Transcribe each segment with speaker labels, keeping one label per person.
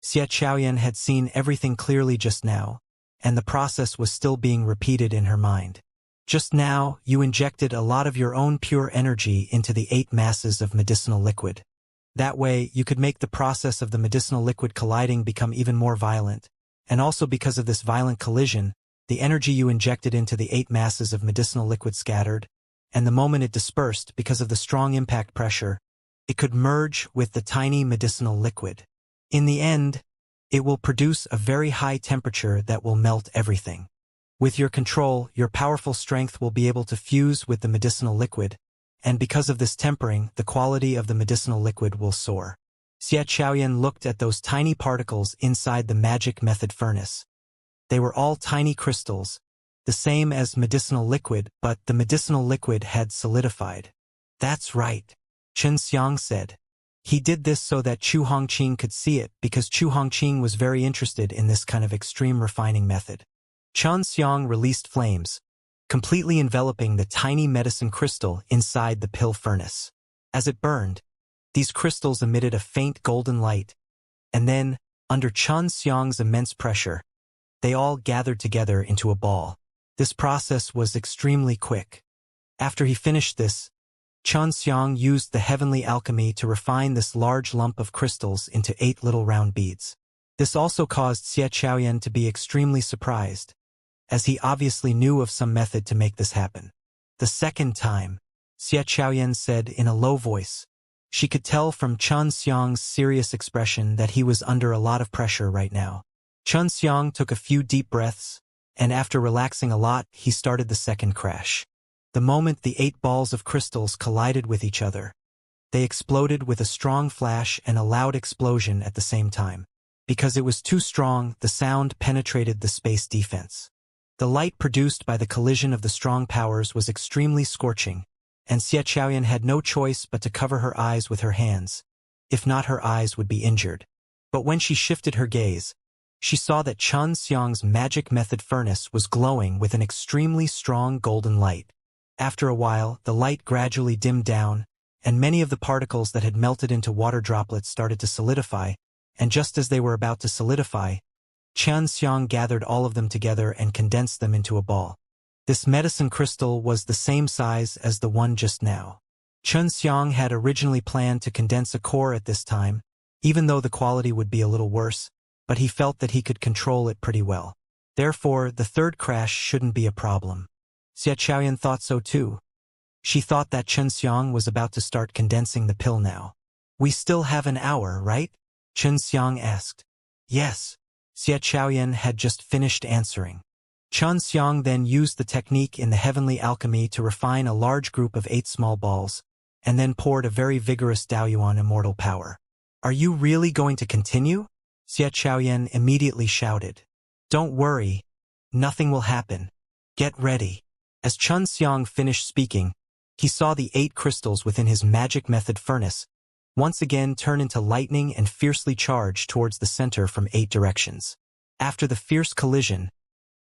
Speaker 1: Xie Chaoyan had seen everything clearly just now, and the process was still being repeated in her mind. Just now, you injected a lot of your own pure energy into the 8 masses of medicinal liquid. That way, you could make the process of the medicinal liquid colliding become even more violent. And also because of this violent collision, the energy you injected into the 8 masses of medicinal liquid scattered, and the moment it dispersed because of the strong impact pressure, it could merge with the tiny medicinal liquid. In the end, it will produce a very high temperature that will melt everything. With your control, your powerful strength will be able to fuse with the medicinal liquid, and because of this tempering, the quality of the medicinal liquid will soar. Xie Chaoyan looked at those tiny particles inside the magic method furnace. They were all tiny crystals, the same as medicinal liquid, but the medicinal liquid had solidified. That's right, Xianxia said. He did this so that Chu Hongqing could see it because Chu Hongqing was very interested in this kind of extreme refining method. Xianxia released flames, completely enveloping the tiny medicine crystal inside the pill furnace. As it burned, these crystals emitted a faint golden light, and then, under Xianxia's immense pressure, they all gathered together into a ball. This process was extremely quick. After he finished this, Xianxia used the heavenly alchemy to refine this large lump of crystals into 8 little round beads. This also caused Xie Chaoyan to be extremely surprised, as he obviously knew of some method to make this happen. The second time, Xie Chaoyan said in a low voice. She could tell from Xianxia's serious expression that he was under a lot of pressure right now. Xianxia took a few deep breaths, and after relaxing a lot, he started the second crash. The moment the 8 balls of crystals collided with each other, they exploded with a strong flash and a loud explosion at the same time. Because it was too strong, the sound penetrated the space defense. The light produced by the collision of the strong powers was extremely scorching, and Xie Chaoyan had no choice but to cover her eyes with her hands. If not, her eyes would be injured. But when she shifted her gaze, she saw that Xianxia's magic method furnace was glowing with an extremely strong golden light. After a while, the light gradually dimmed down, and many of the particles that had melted into water droplets started to solidify, and just as they were about to solidify, Xianxia gathered all of them together and condensed them into a ball. This medicine crystal was the same size as the one just now. Xianxia had originally planned to condense a core at this time, even though the quality would be a little worse, but he felt that he could control it pretty well. Therefore, the third crash shouldn't be a problem. Xie Chaoyan thought so too. She thought that Xianxia was about to start condensing the pill now. We still have an hour, right? Xianxia asked. Yes. Xie Chaoyan had just finished answering. Xianxia then used the technique in the heavenly alchemy to refine a large group of 8 small balls, and then poured a very vigorous Daoyuan immortal power. Are you really going to continue? Xie Chaoyan immediately shouted. Don't worry. Nothing will happen. Get ready. As Xianxia finished speaking, he saw the 8 crystals within his magic method furnace once again turn into lightning and fiercely charge towards the center from 8 directions. After the fierce collision,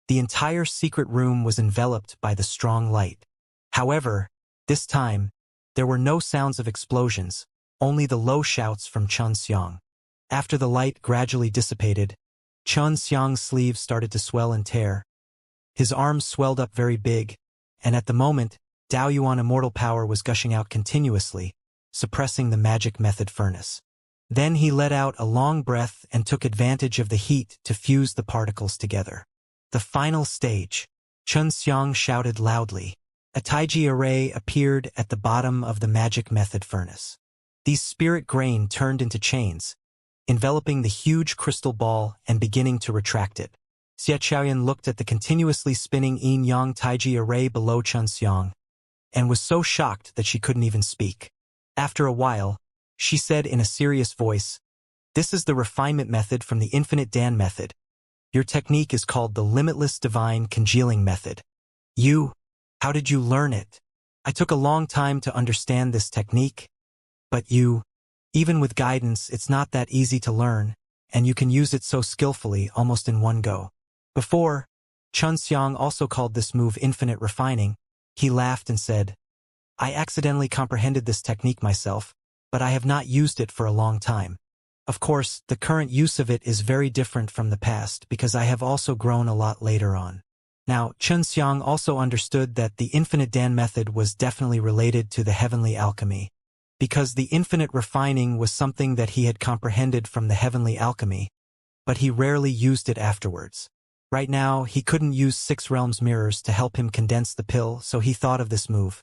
Speaker 1: the entire secret room was enveloped by the strong light. However, this time, there were no sounds of explosions, only the low shouts from Xianxia. After the light gradually dissipated, Xianxia's sleeves started to swell and tear. His arms swelled up very big, and at the moment, Daoyuan immortal power was gushing out continuously, suppressing the magic method furnace. Then he let out a long breath and took advantage of the heat to fuse the particles together. The final stage. Xianxia shouted loudly. A taiji array appeared at the bottom of the magic method furnace. These spirit grain turned into chains, enveloping the huge crystal ball and beginning to retract it. Xie Chaoyan looked at the continuously spinning yin-yang taiji array below Xianxia, and was so shocked that she couldn't even speak. After a while, she said in a serious voice, "This is the refinement method from the infinite Dan method. Your technique is called the limitless divine congealing method. How did you learn it? I took a long time to understand this technique, but even with guidance, it's not that easy to learn, and you can use it so skillfully almost in one go." Before, Xianxia also called this move infinite refining. He laughed and said, "I accidentally comprehended this technique myself, but I have not used it for a long time. Of course, the current use of it is very different from the past because I have also grown a lot later on. Now, Xianxia also understood that the infinite Dan method was definitely related to the heavenly alchemy, because the infinite refining was something that he had comprehended from the heavenly alchemy, but he rarely used it afterwards. Right now, he couldn't use 6 realms mirrors to help him condense the pill, so he thought of this move.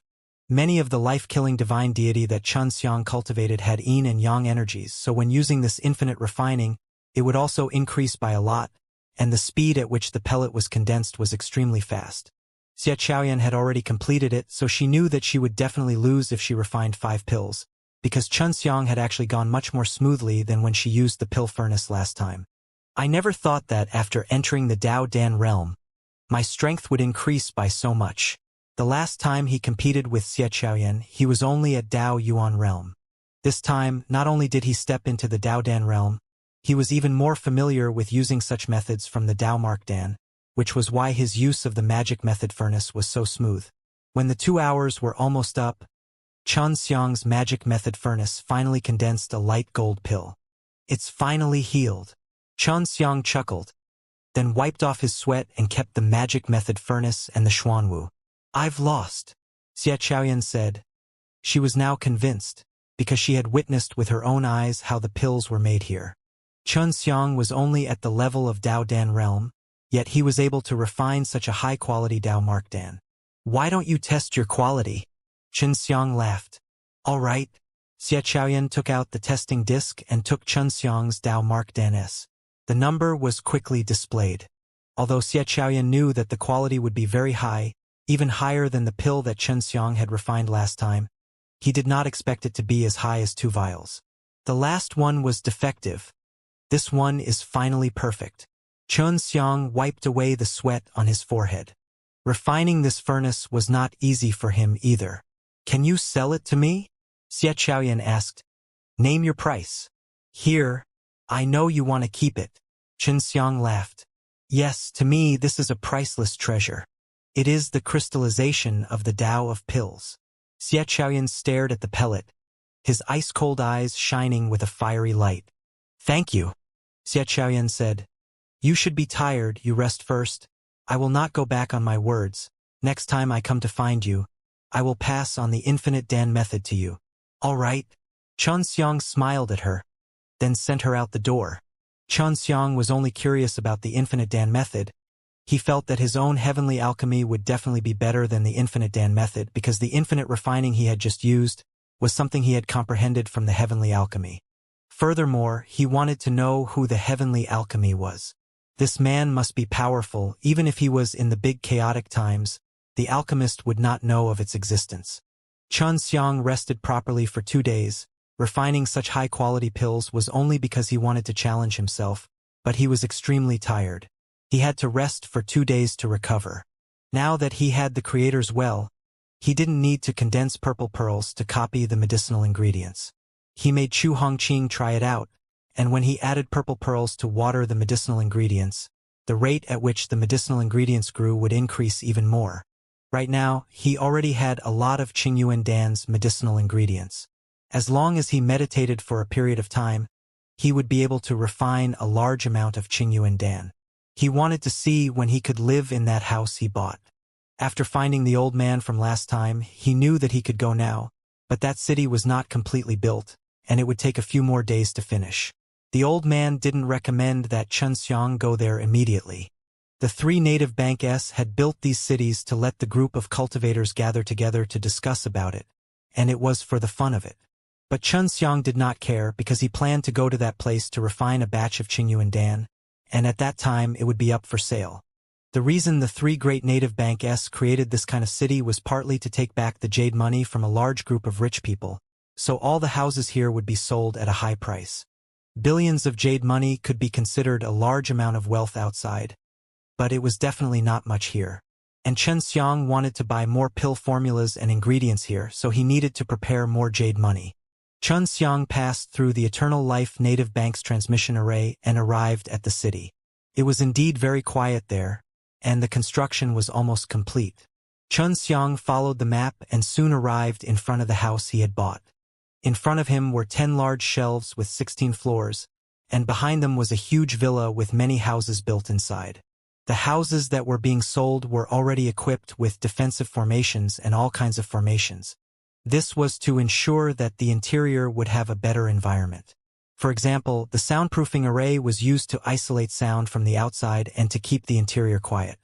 Speaker 1: Many of the life-killing divine deity that Xianxia cultivated had yin and yang energies, so when using this infinite refining, it would also increase by a lot, and the speed at which the pellet was condensed was extremely fast. Xianxia had already completed it, so she knew that she would definitely lose if she refined 5 pills, because Xianxia had actually gone much more smoothly than when she used the pill furnace last time. I never thought that after entering the Dao Dan realm, my strength would increase by so much. The last time he competed with Xianxia, he was only at Dao Yuan realm. This time, not only did he step into the Dao Dan realm, he was even more familiar with using such methods from the Dao Mark Dan, which was why his use of the magic method furnace was so smooth. When the 2 hours were almost up, Xianxia's magic method furnace finally condensed a light gold pill. It's finally healed. Xianxia chuckled, then wiped off his sweat and kept the magic method furnace and the Xuanwu. I've lost, Xianxia said. She was now convinced, because she had witnessed with her own eyes how the pills were made here. Xianxia was only at the level of Dao Dan realm, yet he was able to refine such a high-quality Dao Mark Dan. Why don't you test your quality? Xianxia laughed. All right. Xianxia took out the testing disc and took Xianxia's Dao Mark Dan S. The number was quickly displayed. Although Xianxia knew that the quality would be very high, even higher than the pill that Xianxia had refined last time, he did not expect it to be as high as 2 vials. The last one was defective. This one is finally perfect. Xianxia wiped away the sweat on his forehead. Refining this furnace was not easy for him either. Can you sell it to me? Xianxia asked. Name your price. Here. I know you want to keep it. Xianxia laughed. Yes, to me this is a priceless treasure. It is the crystallization of the Tao of pills. Xianxia stared at the pellet, his ice-cold eyes shining with a fiery light. Thank you, Xianxia said. You should be tired, you rest first. I will not go back on my words. Next time I come to find you, I will pass on the infinite Dan method to you. All right. Xianxia smiled at her, then sent her out the door. Xianxia was only curious about the infinite Dan method. He felt that his own heavenly alchemy would definitely be better than the infinite Dan method because the infinite refining he had just used was something he had comprehended from the heavenly alchemy. Furthermore, he wanted to know who the heavenly alchemy was. This man must be powerful. Even if he was in the big chaotic times, the alchemist would not know of its existence. Xianxia rested properly for 2 days. Refining such high-quality pills was only because he wanted to challenge himself, but he was extremely tired. He had to rest for 2 days to recover. Now that he had the creator's well, he didn't need to condense purple pearls to copy the medicinal ingredients. He made Chu Hongqing try it out, and when he added purple pearls to water the medicinal ingredients, the rate at which the medicinal ingredients grew would increase even more. Right now, he already had a lot of Qingyuan Dan's medicinal ingredients. As long as he meditated for a period of time, he would be able to refine a large amount of Qingyuan Dan. He wanted to see when he could live in that house he bought. After finding the old man from last time, he knew that he could go now, but that city was not completely built, and it would take a few more days to finish. The old man didn't recommend that Xianxia go there immediately. The 3 native banks had built these cities to let the group of cultivators gather together to discuss about it, and it was for the fun of it. But Xianxia did not care because he planned to go to that place to refine a batch of Qingyuan Dan, and at that time it would be up for sale. The reason the 3 great native banks created this kind of city was partly to take back the jade money from a large group of rich people, so all the houses here would be sold at a high price. Billions of jade money could be considered a large amount of wealth outside, but it was definitely not much here. And Xianxia wanted to buy more pill formulas and ingredients here, so he needed to prepare more jade money. Xianxia passed through the Eternal Life Native Bank's transmission array and arrived at the city. It was indeed very quiet there, and the construction was almost complete. Xianxia followed the map and soon arrived in front of the house he had bought. In front of him were 10 large shelves with 16 floors, and behind them was a huge villa with many houses built inside. The houses that were being sold were already equipped with defensive formations and all kinds of formations. This was to ensure that the interior would have a better environment. For example, the soundproofing array was used to isolate sound from the outside and to keep the interior quiet.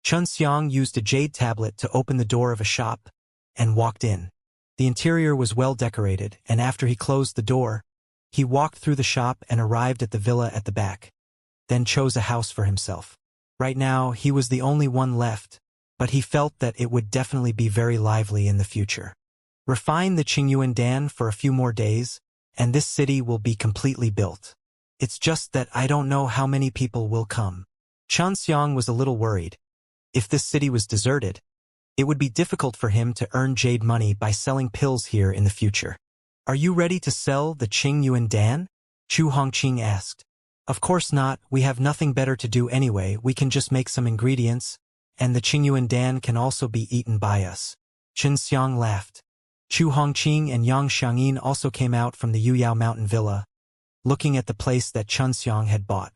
Speaker 1: Xianxia used a jade tablet to open the door of a shop and walked in. The interior was well decorated, and after he closed the door, he walked through the shop and arrived at the villa at the back, then chose a house for himself. Right now, he was the only one left, but he felt that it would definitely be very lively in the future. Refine the Qingyuan Dan for a few more days, and this city will be completely built. It's just that I don't know how many people will come. Xianxia was a little worried. If this city was deserted, it would be difficult for him to earn jade money by selling pills here in the future. Are you ready to sell the Qingyuan Dan? Chu Hongqing asked. Of course not, we have nothing better to do anyway, we can just make some ingredients, and the Qingyuan Dan can also be eaten by us. Xianxia laughed. Chu Hongqing and Yang Xiangyin also came out from the Yuyao mountain villa, looking at the place that Xianxia had bought.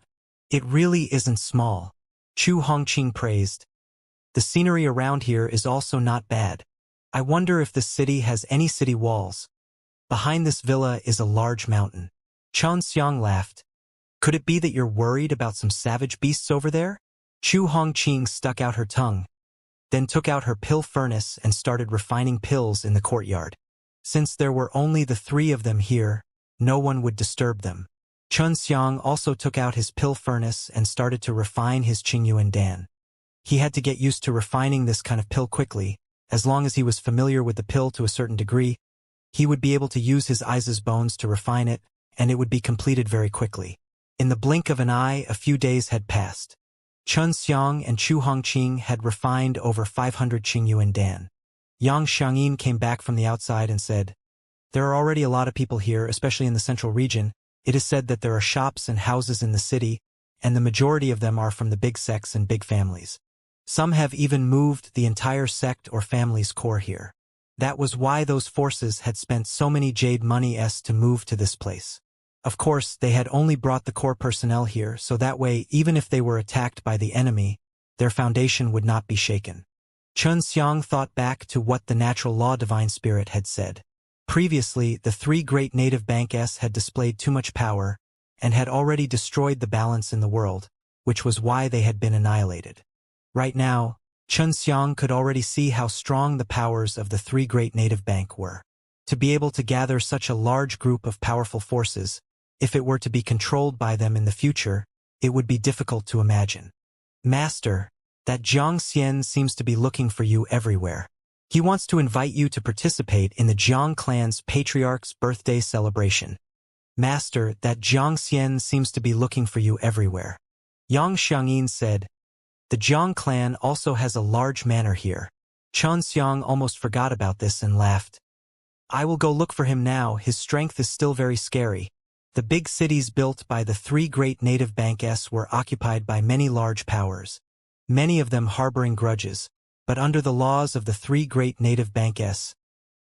Speaker 1: It really isn't small, Chu Hongqing praised. The scenery around here is also not bad. I wonder if this city has any city walls. Behind this villa is a large mountain. Xianxia laughed. Could it be that you're worried about some savage beasts over there? Chu Hongqing stuck out her tongue, then took out her pill furnace and started refining pills in the courtyard. Since there were only the three of them here, no one would disturb them. Xianxia also took out his pill furnace and started to refine his Qingyuan Dan. He had to get used to refining this kind of pill quickly. As long as he was familiar with the pill to a certain degree, he would be able to use his eyes' bones to refine it, and it would be completed very quickly. In the blink of an eye, a few days had passed. Xianxia and Chu Hongqing had refined over 500 Qingyuan Dan. Yang Xiangyin came back from the outside and said, "There are already a lot of people here, especially in the central region. It is said that there are shops and houses in the city, and the majority of them are from the big sects and big families. Some have even moved the entire sect or family's core here. That was why those forces had spent so many jade monies to move to this place. Of course, they had only brought the core personnel here, so that way, even if they were attacked by the enemy, their foundation would not be shaken." Xianxia thought back to what the natural law divine spirit had said. Previously, the three great native banks had displayed too much power and had already destroyed the balance in the world, which was why they had been annihilated. Right now, Xianxia could already see how strong the powers of the three great native bank were. To be able to gather such a large group of powerful forces, if it were to be controlled by them in the future, it would be difficult to imagine. "Master, that Jiang Xian seems to be looking for you everywhere. He wants to invite you to participate in the Jiang clan's patriarch's birthday celebration." "Master, that Jiang Xian seems to be looking for you everywhere." Yang Xiangyin said, "The Jiang clan also has a large manor here." Xianxia almost forgot about this and laughed. "I will go look for him now, his strength is still very scary." The big cities built by the three great native banks were occupied by many large powers, many of them harboring grudges, but under the laws of the three great native banks,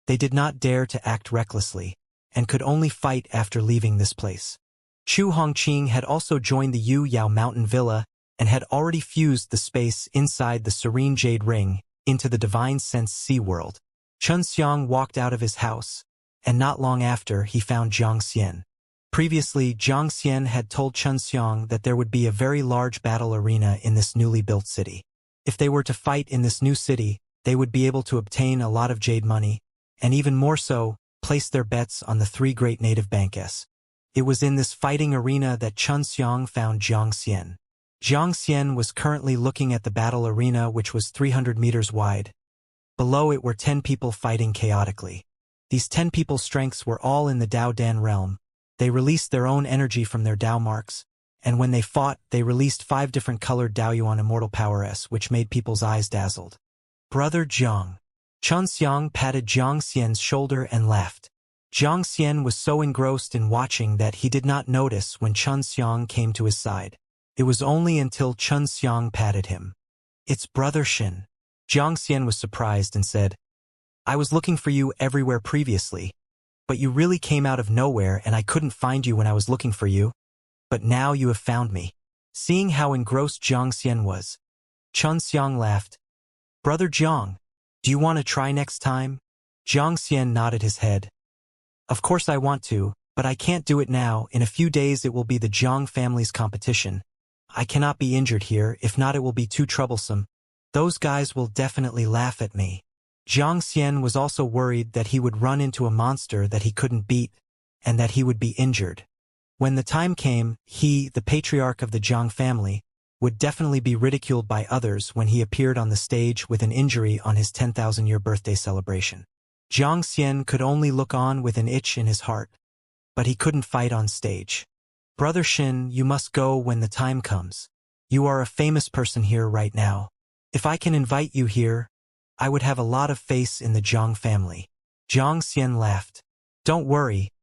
Speaker 1: they did not dare to act recklessly, and could only fight after leaving this place. Chu Hongqing had also joined the Yuyao mountain villa and had already fused the space inside the serene jade ring into the divine sense sea world. Xianxia walked out of his house, and not long after he found Jiang Xian. Previously, Jiang Xian had told Xianxia that there would be a very large battle arena in this newly built city. If they were to fight in this new city, they would be able to obtain a lot of jade money, and even more so, place their bets on the three great native banks. It was in this fighting arena that Xianxia found Jiang Xian. Jiang Xian was currently looking at the battle arena, which was 300 meters wide. Below it were 10 people fighting chaotically. These 10 people's strengths were all in the Dao Dan realm. They released their own energy from their Dao marks, and when they fought, they released 5 different colored Dao Yuan immortal powers, which made people's eyes dazzled. "Brother Jiang." Xianxia patted Jiang Xian's shoulder and laughed. Jiang Xian was so engrossed in watching that he did not notice when Xianxia came to his side. It was only until Xianxia patted him. "It's Brother Shin." Jiang Xian was surprised and said, "I was looking for you everywhere previously, but you really came out of nowhere and I couldn't find you when I was looking for you." But now you have found me. Seeing how engrossed Xianxia was, Xiang laughed. Brother Jiang, do you want to try next time? Xianxia nodded his head. Of course I want to, but I can't do it now. In a few days it will be the Jiang family's competition. I cannot be injured here, if not it will be too troublesome. Those guys will definitely laugh at me. Xianxia was also worried that he would run into a monster that he couldn't beat, and that he would be injured. When the time came, he, the patriarch of the Jiang family, would definitely be ridiculed by others when he appeared on the stage with an injury on his 10,000-year birthday celebration. Xianxia could only look on with an itch in his heart, but he couldn't fight on stage. Brother Xin, you must go when the time comes. You are a famous person here right now. If I can invite you here, I would have a lot of faith in the Jiang family. Xianxia laughed. Don't worry.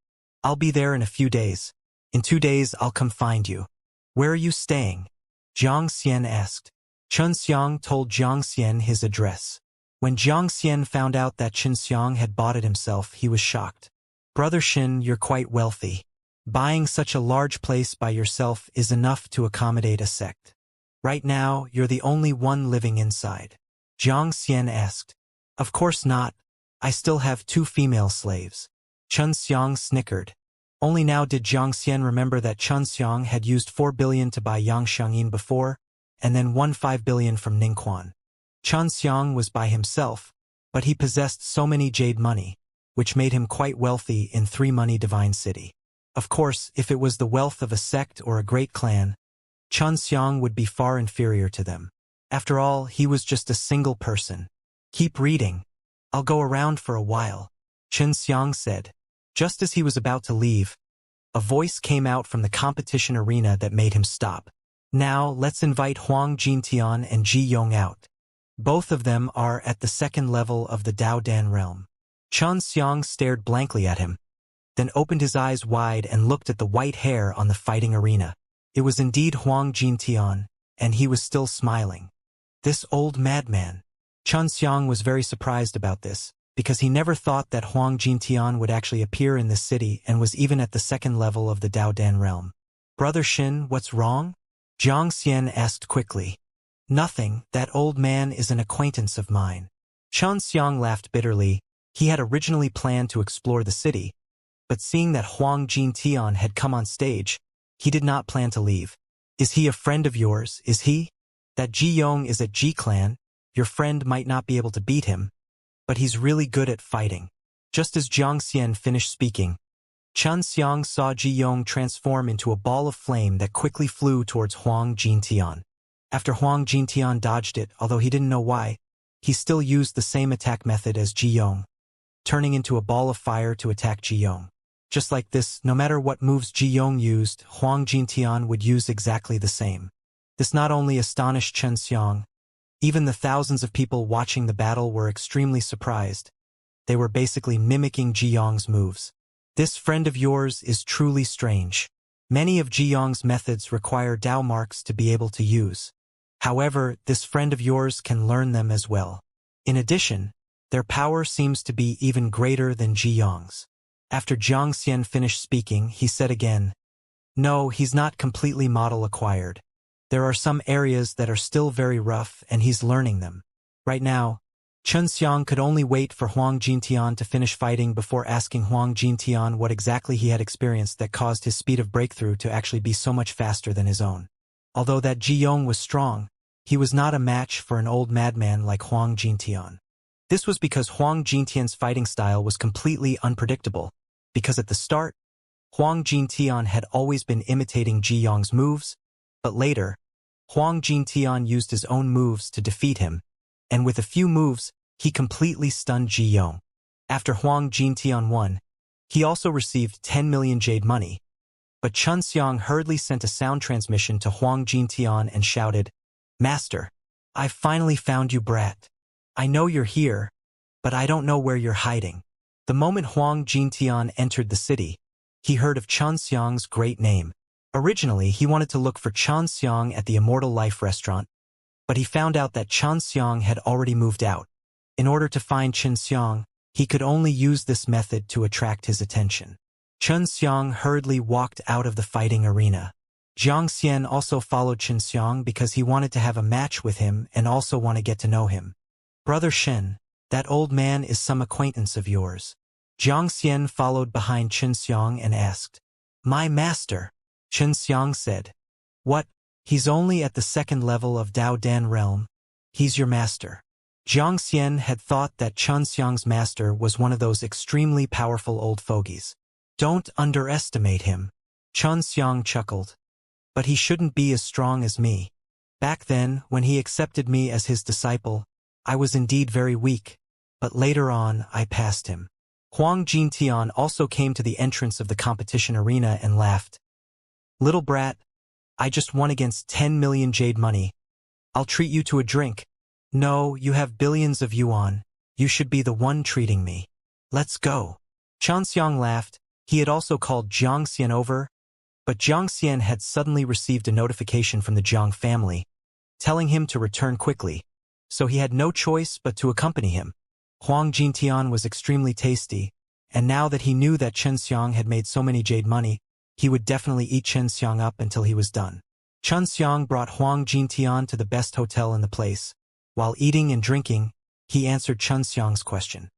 Speaker 1: I'll be there in a few days. In 2 days I'll come find you. Where are you staying? Xianxia asked. Xiang told Xianxia his address. When Xianxia found out that Xiang had bought it himself, he was shocked. Brother Xin, you're quite wealthy. Buying such a large place by yourself is enough to accommodate a sect. Right now, you're the only one living inside. Xianxia asked. Of course not. I still have 2 female slaves. Xiang snickered. Only now did Xianxia remember that Xiang had used 4 billion to buy Yang before, and then won 5 billion from Ningquan. Xiang was by himself, but he possessed so many jade money, which made him quite wealthy in 3 Money Divine City. Of course, if it was the wealth of a sect or a great clan, Xiang would be far inferior to them. After all, he was just a single person. Keep reading. I'll go around for a while, Xiang said. Just as he was about to leave, a voice came out from the competition arena that made him stop. Now, let's invite Huang Jintian and Ji Yong out. Both of them are at the 2nd level of the Dao Dan realm. Xiang stared blankly at him, then opened his eyes wide and looked at the white hair on the fighting arena. It was indeed Huang Jintian, and he was still smiling. This old madman. Xiang was very surprised about this, because he never thought that Huang Jintian would actually appear in this city and was even at the 2nd level of the Dao Dan realm. Brother Xin, what's wrong? Xianxia asked quickly. Nothing, that old man is an acquaintance of mine. Xiang laughed bitterly. He had originally planned to explore the city, but seeing that Huang Jintian had come on stage, he did not plan to leave. Is he a friend of yours, is he? That Ji Yong is at Ji Clan, your friend might not be able to beat him, but he's really good at fighting. Just as Xianxia finished speaking, Xiang saw Ji Yong transform into a ball of flame that quickly flew towards Huang Jintian. After Huang Jintian dodged it, although he didn't know why, he still used the same attack method as Ji Yong, turning into a ball of fire to attack Ji Yong. Just like this, no matter what moves Ji Yong used, Huang Jintian would use exactly the same. This not only astonished Xiang, even the thousands of people watching the battle were extremely surprised. They were basically mimicking Ji Yong's moves. This friend of yours is truly strange. Many of Ji Yong's methods require Dao marks to be able to use. However, this friend of yours can learn them as well. In addition, their power seems to be even greater than Ji Yong's. After Xianxia finished speaking, he said again, No, he's not completely model acquired. There are some areas that are still very rough, and he's learning them. Right now, Xiang could only wait for Huang Jintian to finish fighting before asking Huang Jintian what exactly he had experienced that caused his speed of breakthrough to actually be so much faster than his own. Although that Ji Yong was strong, he was not a match for an old madman like Huang Jintian. This was because Huang Jintian's fighting style was completely unpredictable, because at the start, Huang Jintian had always been imitating Ji Yong's moves, but later, Huang Jintian used his own moves to defeat him, and with a few moves, he completely stunned Ji Yong. After Huang Jintian won, he also received 10 million jade money, but Xiang hurriedly sent a sound transmission to Huang Jintian and shouted, Master, I've finally found you, brat. I know you're here, but I don't know where you're hiding. The moment Huang Jintian entered the city, he heard of Xiang's great name. Originally, he wanted to look for Xiang at the Immortal Life restaurant, but he found out that Xiang had already moved out. In order to find Xiang, he could only use this method to attract his attention. Xiang hurriedly walked out of the fighting arena. Xianxia also followed Xianxiang because he wanted to have a match with him and also want to get to know him. Brother Shen, that old man is some acquaintance of yours. Xianxia followed behind Xianxiang and asked. My master. Xianxiang said. What? He's only at the second level of Dao Dan realm. He's your master. Xianxia had thought that Xianxiang's master was one of those extremely powerful old fogies. Don't underestimate him. Xianxiang chuckled. But he shouldn't be as strong as me. Back then, when he accepted me as his disciple, I was indeed very weak, but later on I passed him. Huang Jintian also came to the entrance of the competition arena and laughed. Little brat, I just won against 10 million jade money. I'll treat you to a drink. No, you have billions of yuan. You should be the one treating me. Let's go. Xianxiang laughed. He had also called Xianxia over, but Xianxia had suddenly received a notification from the Jiang family, telling him to return quickly, so he had no choice but to accompany him. Huang Jintian was extremely tasty, and now that he knew that Xianxiang had made so many jade money, he would definitely eat Xianxiang up until he was done. Xianxiang brought Huang Jintian to the best hotel in the place. While eating and drinking, he answered Xianxiang's question.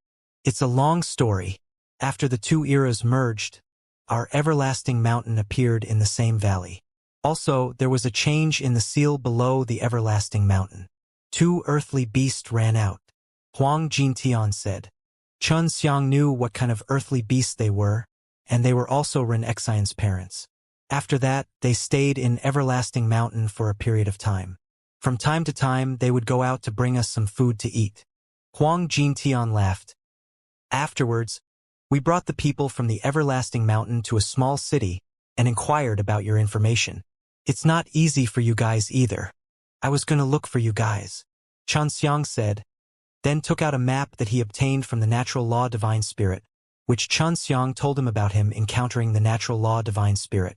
Speaker 1: It's a long story. After the two eras merged, our everlasting mountain appeared in the same valley. Also, there was a change in the seal below the everlasting mountain. Two earthly beasts ran out. Huang Jintian said. Xianxiang knew what kind of earthly beasts they were, and they were also Reincarnation's parents. After that, they stayed in Everlasting Mountain for a period of time. From time to time, they would go out to bring us some food to eat. Huang Jintian laughed. Afterwards, we brought the people from the Everlasting Mountain to a small city and inquired about your information. It's not easy for you guys either. I was going to look for you guys. Xianxiang said, then took out a map that he obtained from the Natural Law Divine Spirit, which Xianxiang told him about him encountering the Natural Law Divine Spirit.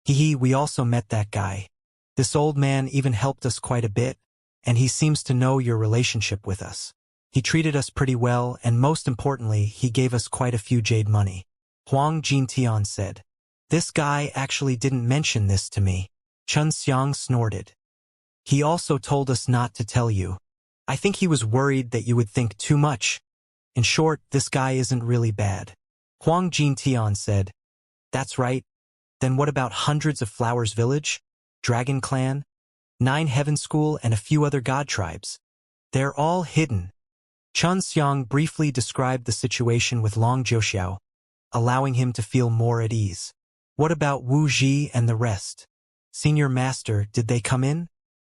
Speaker 1: We also met that guy. This old man even helped us quite a bit, and he seems to know your relationship with us. He treated us pretty well, and most importantly, he gave us quite a few jade money. Huang Jintian said. This guy actually didn't mention this to me. Xianxiang snorted. He also told us not to tell you. I think he was worried that you would think too much. In short, this guy isn't really bad. Huang Jintian said. That's right. Then what about hundreds of Flowers Village, Dragon Clan, 9 Heaven School, and a few other god tribes? They're all hidden. Xianxiang briefly described the situation with Long Jiuxiao, allowing him to feel more at ease. What about Wu Ji and the rest? Senior Master, did they come in?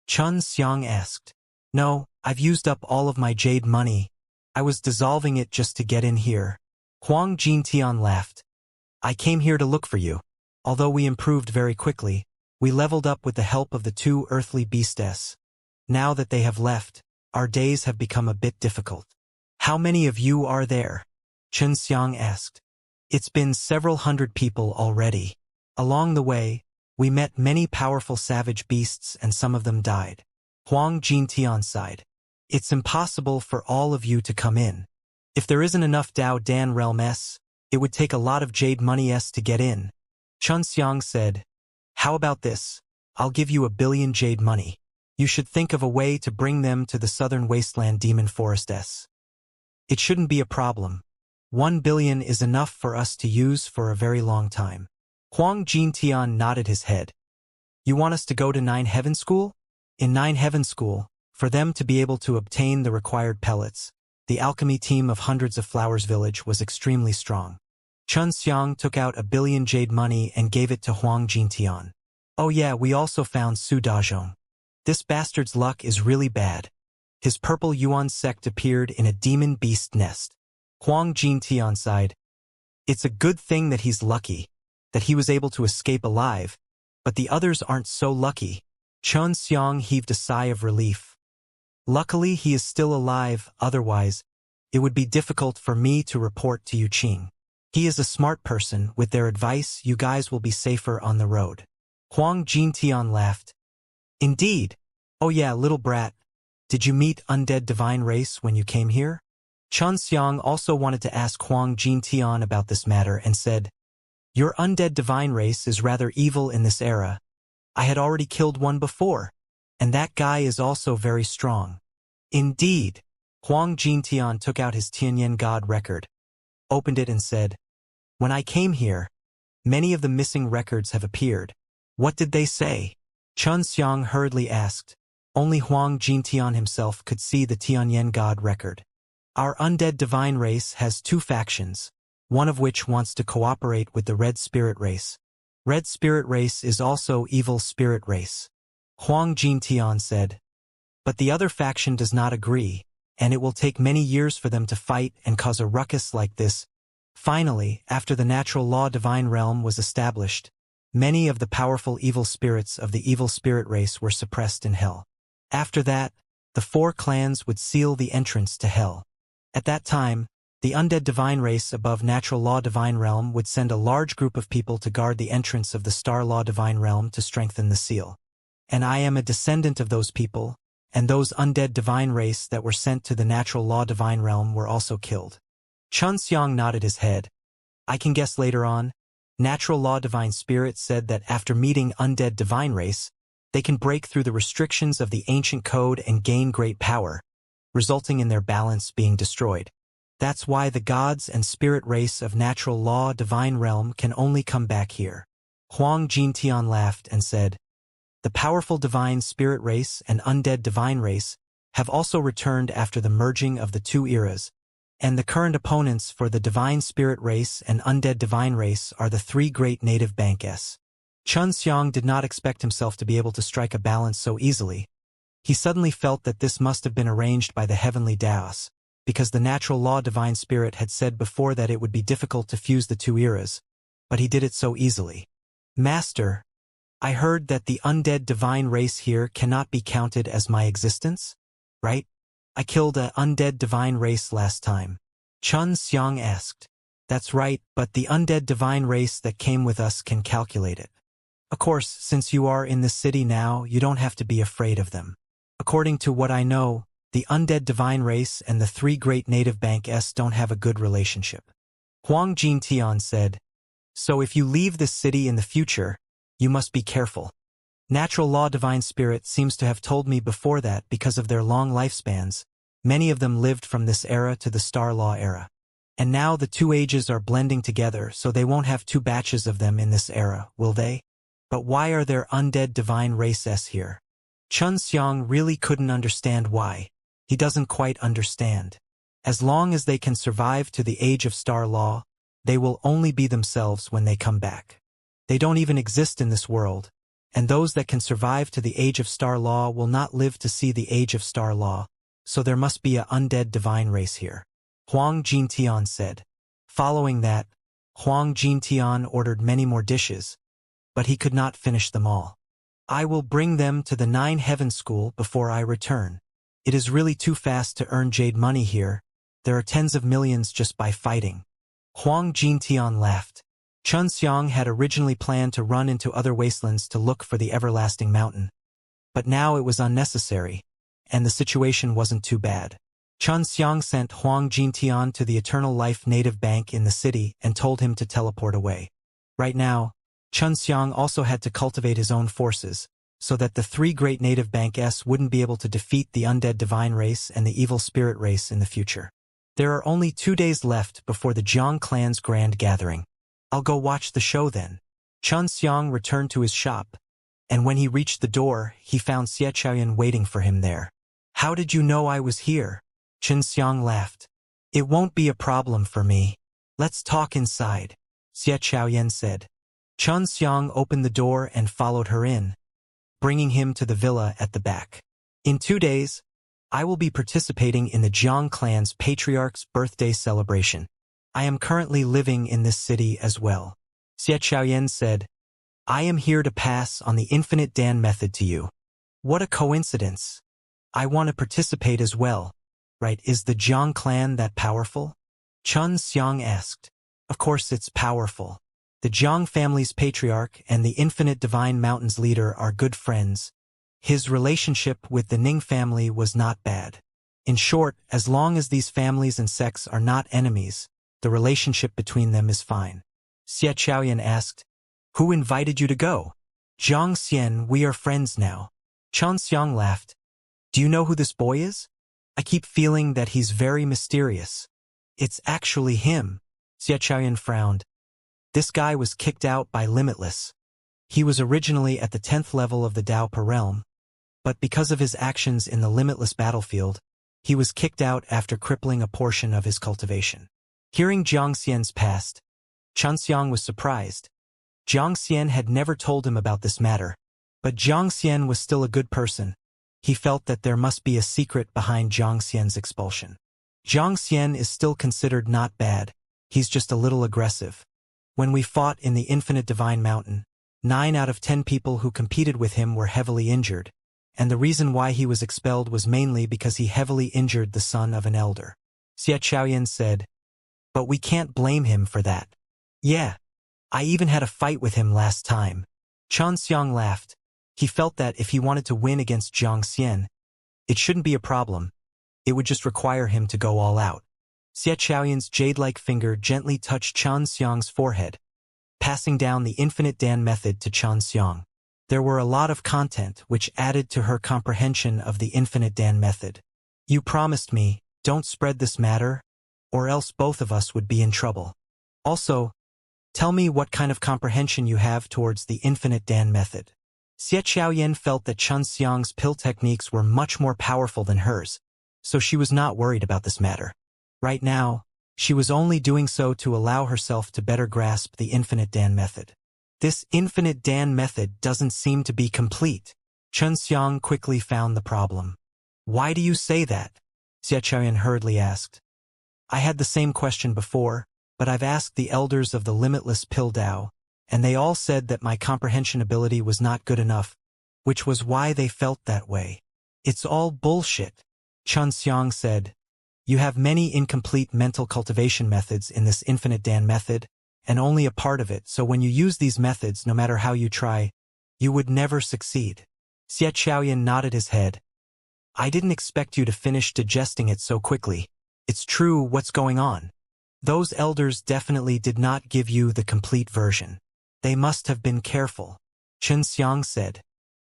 Speaker 1: Xianxiang asked. No, I've used up all of my jade money. I was dissolving it just to get in here. Huang Jintian laughed. I came here to look for you. Although we improved very quickly, we leveled up with the help of the two earthly beastess. Now that they have left, our days have become a bit difficult. How many of you are there? Xianxiang asked. It's been several hundred people already. Along the way, we met many powerful savage beasts and some of them died. Huang Jintian sighed. It's impossible for all of you to come in. If there isn't enough Dao Dan Realm S, it would take a lot of jade money S to get in. Xianxiang said, how about this? I'll give you 1 billion jade money. You should think of a way to bring them to the southern wasteland demon forest S. It shouldn't be a problem. 1 billion is enough for us to use for a very long time. Huang Jintian nodded his head. You want us to go to 9 Heaven School? In 9 Heaven School, for them to be able to obtain the required pellets, the alchemy team of hundreds of Flowers Village was extremely strong. Xianxiang took out 1 billion jade money and gave it to Huang Jintian. Oh yeah, we also found Su Dazhong. This bastard's luck is really bad. His purple yuan sect appeared in a demon beast nest. Huang Jintian sighed. It's a good thing that he's lucky, that he was able to escape alive, but the others aren't so lucky. Xianxiang heaved a sigh of relief. Luckily he is still alive, otherwise, it would be difficult for me to report to Yu Qing. He is a smart person. With their advice, you guys will be safer on the road. Huang Jintian laughed. Indeed. Oh yeah, little brat. Did you meet undead divine race when you came here? Xianxiang also wanted to ask Huang Jintian about this matter and said, your undead divine race is rather evil in this era. I had already killed one before, and that guy is also very strong. Indeed. Huang Jintian took out his Tianyan God record, opened it and said, "When I came here, many of the missing records have appeared. What did they say?" Chun Xiang hurriedly asked. Only Huang Jintian himself could see the Tianyan God record. "Our undead divine race has two factions, one of which wants to cooperate with the Red Spirit race. Red Spirit race is also Evil Spirit race," Huang Jintian said. "But the other faction does not agree, and it will take many years for them to fight and cause a ruckus like this." Finally, after the natural law divine realm was established, many of the powerful evil spirits of the evil spirit race were suppressed in hell. After that, the 4 clans would seal the entrance to hell. At that time, the undead divine race above natural law divine realm would send a large group of people to guard the entrance of the star law divine realm to strengthen the seal. And I am a descendant of those people, and those undead divine race that were sent to the natural law divine realm were also killed. Chun Xiang nodded his head. "I can guess later on. Natural law divine spirit said that after meeting undead divine race, they can break through the restrictions of the ancient code and gain great power, resulting in their balance being destroyed. That's why the gods and spirit race of natural law divine realm can only come back here." Huang Jintian laughed and said, "The powerful divine spirit race and undead divine race have also returned after the merging of the 2 eras, and the current opponents for the divine spirit race and undead divine race are the 3 great native banks." Chun Xiang did not expect himself to be able to strike a balance so easily. He suddenly felt that this must have been arranged by the heavenly Daos, because the natural law divine spirit had said before that it would be difficult to fuse the 2 eras, but he did it so easily. "Master, I heard that the undead divine race here cannot be counted as my existence, right? I killed an undead divine race last time." Chun Xiang asked. "That's right, but the undead divine race that came with us can calculate it. Of course, since you are in this city now, you don't have to be afraid of them. According to what I know, the undead divine race and the 3 great native banks don't have a good relationship." Huang Jintian said, "So if you leave this city in the future, you must be careful. Natural law divine spirit seems to have told me before that because of their long lifespans, many of them lived from this era to the star law era. And now the 2 ages are blending together, so they won't have 2 batches of them in this era, will they? But why are there undead divine races here?" Chun Xiang really couldn't understand why. He doesn't quite understand. As long as they can survive to the age of star law, they will only be themselves when they come back. They don't even exist in this world, and those that can survive to the age of star law will not live to see the age of star law, so there must be a undead divine race here," Huang Jintian said. Following that, Huang Jintian ordered many more dishes, but he could not finish them all. "I will bring them to the 9 Heaven School before I return. It is really too fast to earn jade money here. There are tens of millions just by fighting." Huang Jintian laughed. Chun Xiang had originally planned to run into other wastelands to look for the everlasting mountain. But now it was unnecessary, and the situation wasn't too bad. Chun Xiang sent Huang Jintian to the Eternal Life Native Bank in the city and told him to teleport away. Right now, Chun Xiang also had to cultivate his own forces, so that the 3 great native banks wouldn't be able to defeat the undead divine race and the evil spirit race in the future. There are only 2 days left before the Jiang clan's grand gathering. I'll go watch the show then. Chun Xiang returned to his shop, and when he reached the door, he found Xianxia waiting for him there. "How did you know I was here?" Chun Xiang laughed. "It won't be a problem for me. Let's talk inside," Xianxia said. Chun Xiang opened the door and followed her in, bringing him to the villa at the back. "In 2 days, I will be participating in the Jiang clan's patriarch's birthday celebration. I am currently living in this city as well," Xianxia said. "I am here to pass on the infinite Dan method to you." "What a coincidence. I want to participate as well. Right, is the Jiang clan that powerful?" Chun Xiang asked. "Of course it's powerful. The Jiang family's patriarch and the Infinite Divine Mountain's leader are good friends. His relationship with the Ning family was not bad. In short, as long as these families and sects are not enemies, the relationship between them is fine." Xianxia asked, "Who invited you to go?" Xianxia, we are friends now. Xianxia laughed. Do you know who this boy is? I keep feeling that he's very mysterious. It's actually him. Xiaoqian frowned. This guy was kicked out by Limitless. He was originally at the 10th level of the Dao per realm, but because of his actions in the Limitless battlefield, he was kicked out after crippling a portion of his cultivation. Hearing Jiangxian's past, Xianxiang was surprised. Jiangxian had never told him about this matter, but Jiangxian was still a good person. He felt that there must be a secret behind Jiangxian's expulsion. Jiangxian is still considered not bad, he's just a little aggressive. When we fought in the Infinite Divine Mountain, 9 out of 10 people who competed with him were heavily injured, and the reason why he was expelled was mainly because he heavily injured the son of an elder. Xie Xiaoyan said, but we can't blame him for that. Yeah, I even had a fight with him last time. Xianxiang laughed. He felt that if he wanted to win against Jiangxian, it shouldn't be a problem. It would just require him to go all out. Xie Xiaoyan's jade-like finger gently touched Xianxiang's forehead, passing down the Infinite Dan method to Xianxiang. There were a lot of content which added to her comprehension of the Infinite Dan method. You promised me, don't spread this matter, or else both of us would be in trouble. Also, tell me what kind of comprehension you have towards the Infinite Dan method. Xie Xiaoyan felt that Xianxiang's pill techniques were much more powerful than hers, so she was not worried about this matter. Right now, she was only doing so to allow herself to better grasp the Infinite Dan method. This Infinite Dan method doesn't seem to be complete. Xianxiang quickly found the problem. Why do you say that? Xie Xiaoyan hurriedly asked. I had the same question before, but I've asked the elders of the Limitless Pill Dao, and they all said that my comprehension ability was not good enough, which was why they felt that way. It's all bullshit. Xianxiang said. You have many incomplete mental cultivation methods in this Infinite Dan method, and only a part of it, so when you use these methods, no matter how you try, you would never succeed. Xie Xiaoyan nodded his head. I didn't expect you to finish digesting it so quickly. It's true, what's going on? Those elders definitely did not give you the complete version. They must have been careful. Xianxiang said.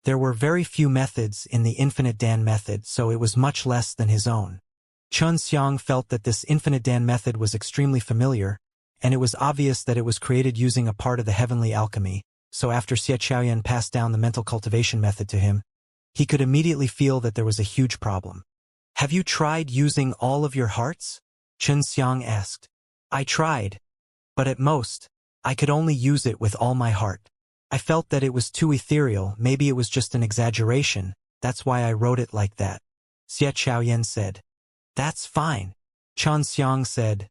Speaker 1: There were very few methods in the Infinite Dan method, so it was much less than his own. Xianxiang felt that this Infinite Dan method was extremely familiar, and it was obvious that it was created using a part of the heavenly alchemy, so after Xie Xiaoyan passed down the mental cultivation method to him, he could immediately feel that there was a huge problem. Have you tried using all of your hearts? Xianxiang asked. I tried, but at most, I could only use it with all my heart. I felt that it was too ethereal, maybe it was just an exaggeration, that's why I wrote it like that. Xie Xiaoyan said. That's fine. Xianxiang said.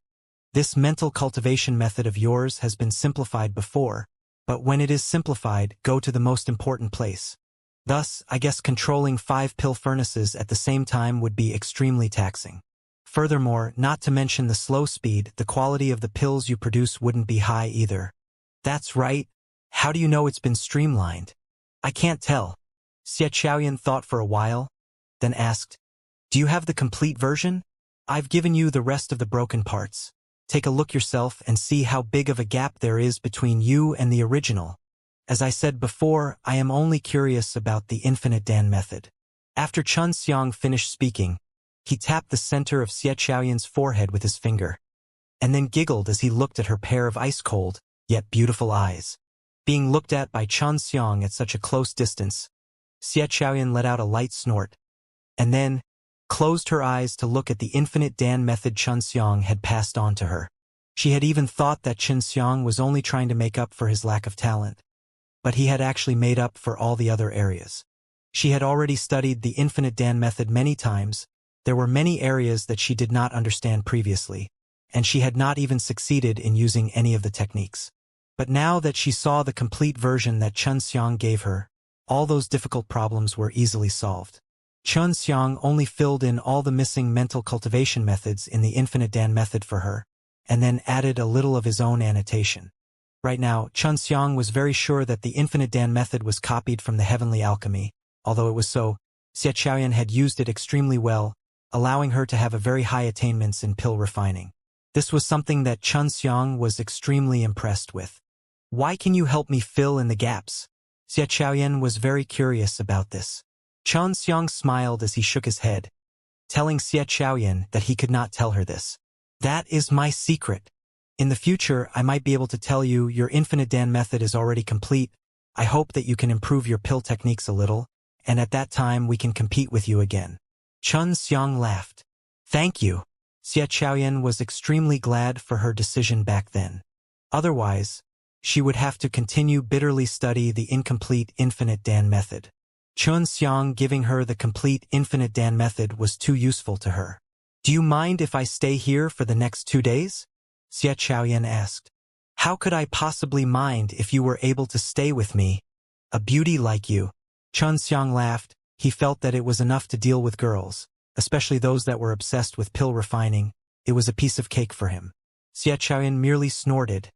Speaker 1: This mental cultivation method of yours has been simplified before, but when it is simplified, go to the most important place. Thus, I guess controlling 5 pill furnaces at the same time would be extremely taxing. Furthermore, not to mention the slow speed, the quality of the pills you produce wouldn't be high either. That's right. How do you know it's been streamlined? I can't tell. Xie Xiaoyan thought for a while, then asked, do you have the complete version? I've given you the rest of the broken parts. Take a look yourself and see how big of a gap there is between you and the original. As I said before, I am only curious about the Infinite Dan method. After Xianxiang finished speaking, he tapped the center of Xie Xiaoyan's forehead with his finger, and then giggled as he looked at her pair of ice-cold, yet beautiful eyes. Being looked at by Xianxiang at such a close distance, Xie Xiaoyan let out a light snort, and then closed her eyes to look at the Infinite Dan method Xianxiang had passed on to her. She had even thought that Xianxiang was only trying to make up for his lack of talent, but he had actually made up for all the other areas. She had already studied the Infinite Dan method many times. There were many areas that she did not understand previously, and she had not even succeeded in using any of the techniques. But now that she saw the complete version that Xianxiang gave her, all those difficult problems were easily solved. Xianxiang only filled in all the missing mental cultivation methods in the Infinite Dan method for her, and then added a little of his own annotation. Right now, Xianxiang was very sure that the Infinite Dan method was copied from the heavenly alchemy. Although it was so, Xie Xiaoyan had used it extremely well, allowing her to have a very high attainments in pill refining. This was something that Xianxiang was extremely impressed with. Why can you help me fill in the gaps? Xie Chaoyan was very curious about this. Xianxia smiled as he shook his head, telling Xie Chaoyan that he could not tell her this. That is my secret. In the future, I might be able to tell you your infinite Dan method is already complete. I hope that you can improve your pill techniques a little, and at that time we can compete with you again. Chun Xiang laughed. Thank you. Xie Chaoyan was extremely glad for her decision back then. Otherwise, she would have to continue bitterly study the incomplete infinite Dan method. Chun Xiang giving her the complete infinite Dan method was too useful to her. Do you mind if I stay here for the next 2 days? Xie Chaoyan asked. How could I possibly mind if you were able to stay with me? A beauty like you. Chun Xiang laughed. He felt that it was enough to deal with girls, especially those that were obsessed with pill refining. It was a piece of cake for him. Xie Chaoyan merely snorted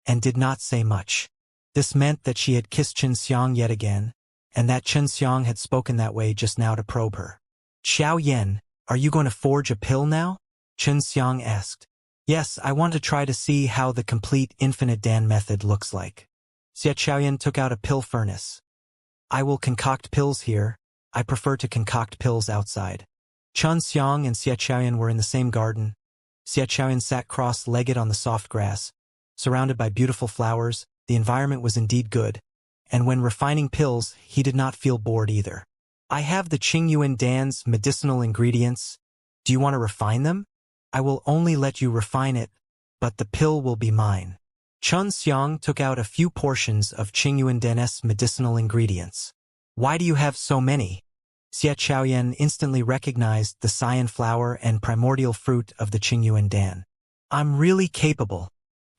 Speaker 1: and did not say much. This meant that she had kissed Chun Xiang yet again, and that Chun Xiang had spoken that way just now to probe her. Xiao Yan, are you going to forge a pill now? Chun Xiang asked. Yes, I want to try to see how the complete infinite Dan method looks like. Xie Chaoyan took out a pill furnace. I will concoct pills here. I prefer to concoct pills outside. Chun Xiang and Xie Chaoyan were in the same garden. Xie Chaoyan sat cross-legged on the soft grass. Surrounded by beautiful flowers, the environment was indeed good, and when refining pills, he did not feel bored either. I have the Qingyuan Dan's medicinal ingredients. Do you want to refine them? I will only let you refine it, but the pill will be mine. Chun Xiang took out a few portions of Qingyuan Dan's medicinal ingredients. Why do you have so many? Xie Chaoyan instantly recognized the cyan flower and primordial fruit of the Qingyuan Dan. I'm really capable.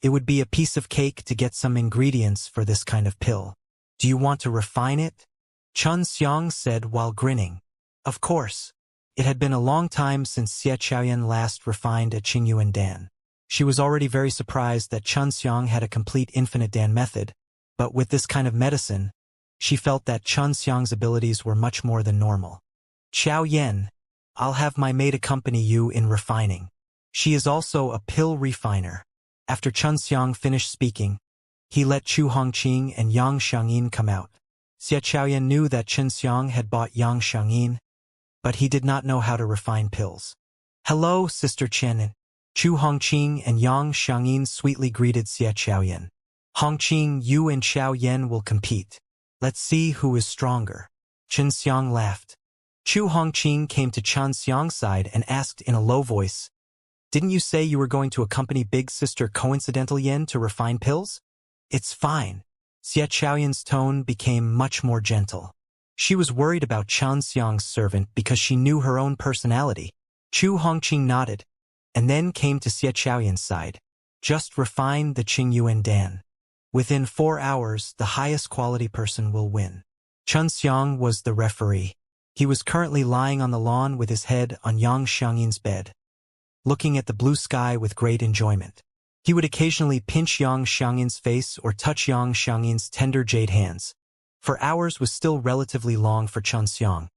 Speaker 1: It would be a piece of cake to get some ingredients for this kind of pill. Do you want to refine it? Chun Xiang said while grinning. Of course. It had been a long time since Xie Chaoyan last refined a Qingyuan Dan. She was already very surprised that Chun Xiang had a complete infinite Dan method, but with this kind of medicine, she felt that Chun Xiang's abilities were much more than normal. Xiao Yan, I'll have my maid accompany you in refining. She is also a pill refiner. After Chun Xiang finished speaking, he let Chu Hongqing and Yang Xiangyin come out. Xie Chaoyan knew that Chun Xiang had bought Yang Xiangyin, but he did not know how to refine pills. Hello, Sister Chen. Chu Hongqing and Yang Xiangyin sweetly greeted Xie Chaoyan. Hongqing, you and Xiao Yan will compete. Let's see who is stronger. Chun Xiang laughed. Chu Hongqing came to Chun Xiang's side and asked in a low voice, Didn't you say you were going to accompany Big Sister Coincidental Yen to refine pills? It's fine. Xie Chaoyan's tone became much more gentle. She was worried about Chun Xiang's servant because she knew her own personality. Chu Hongqing nodded, and then came to Xie Chaoyan's side. Just refine the Qingyuan Dan. Within 4 hours, the highest quality person will win. Chun Xiang was the referee. He was currently lying on the lawn with his head on Yang Xiangyin's bed, looking at the blue sky with great enjoyment. He would occasionally pinch Yang Xiangyin's face or touch Yang Xiangyin's tender jade hands. For hours was still relatively long for Chun Xiang,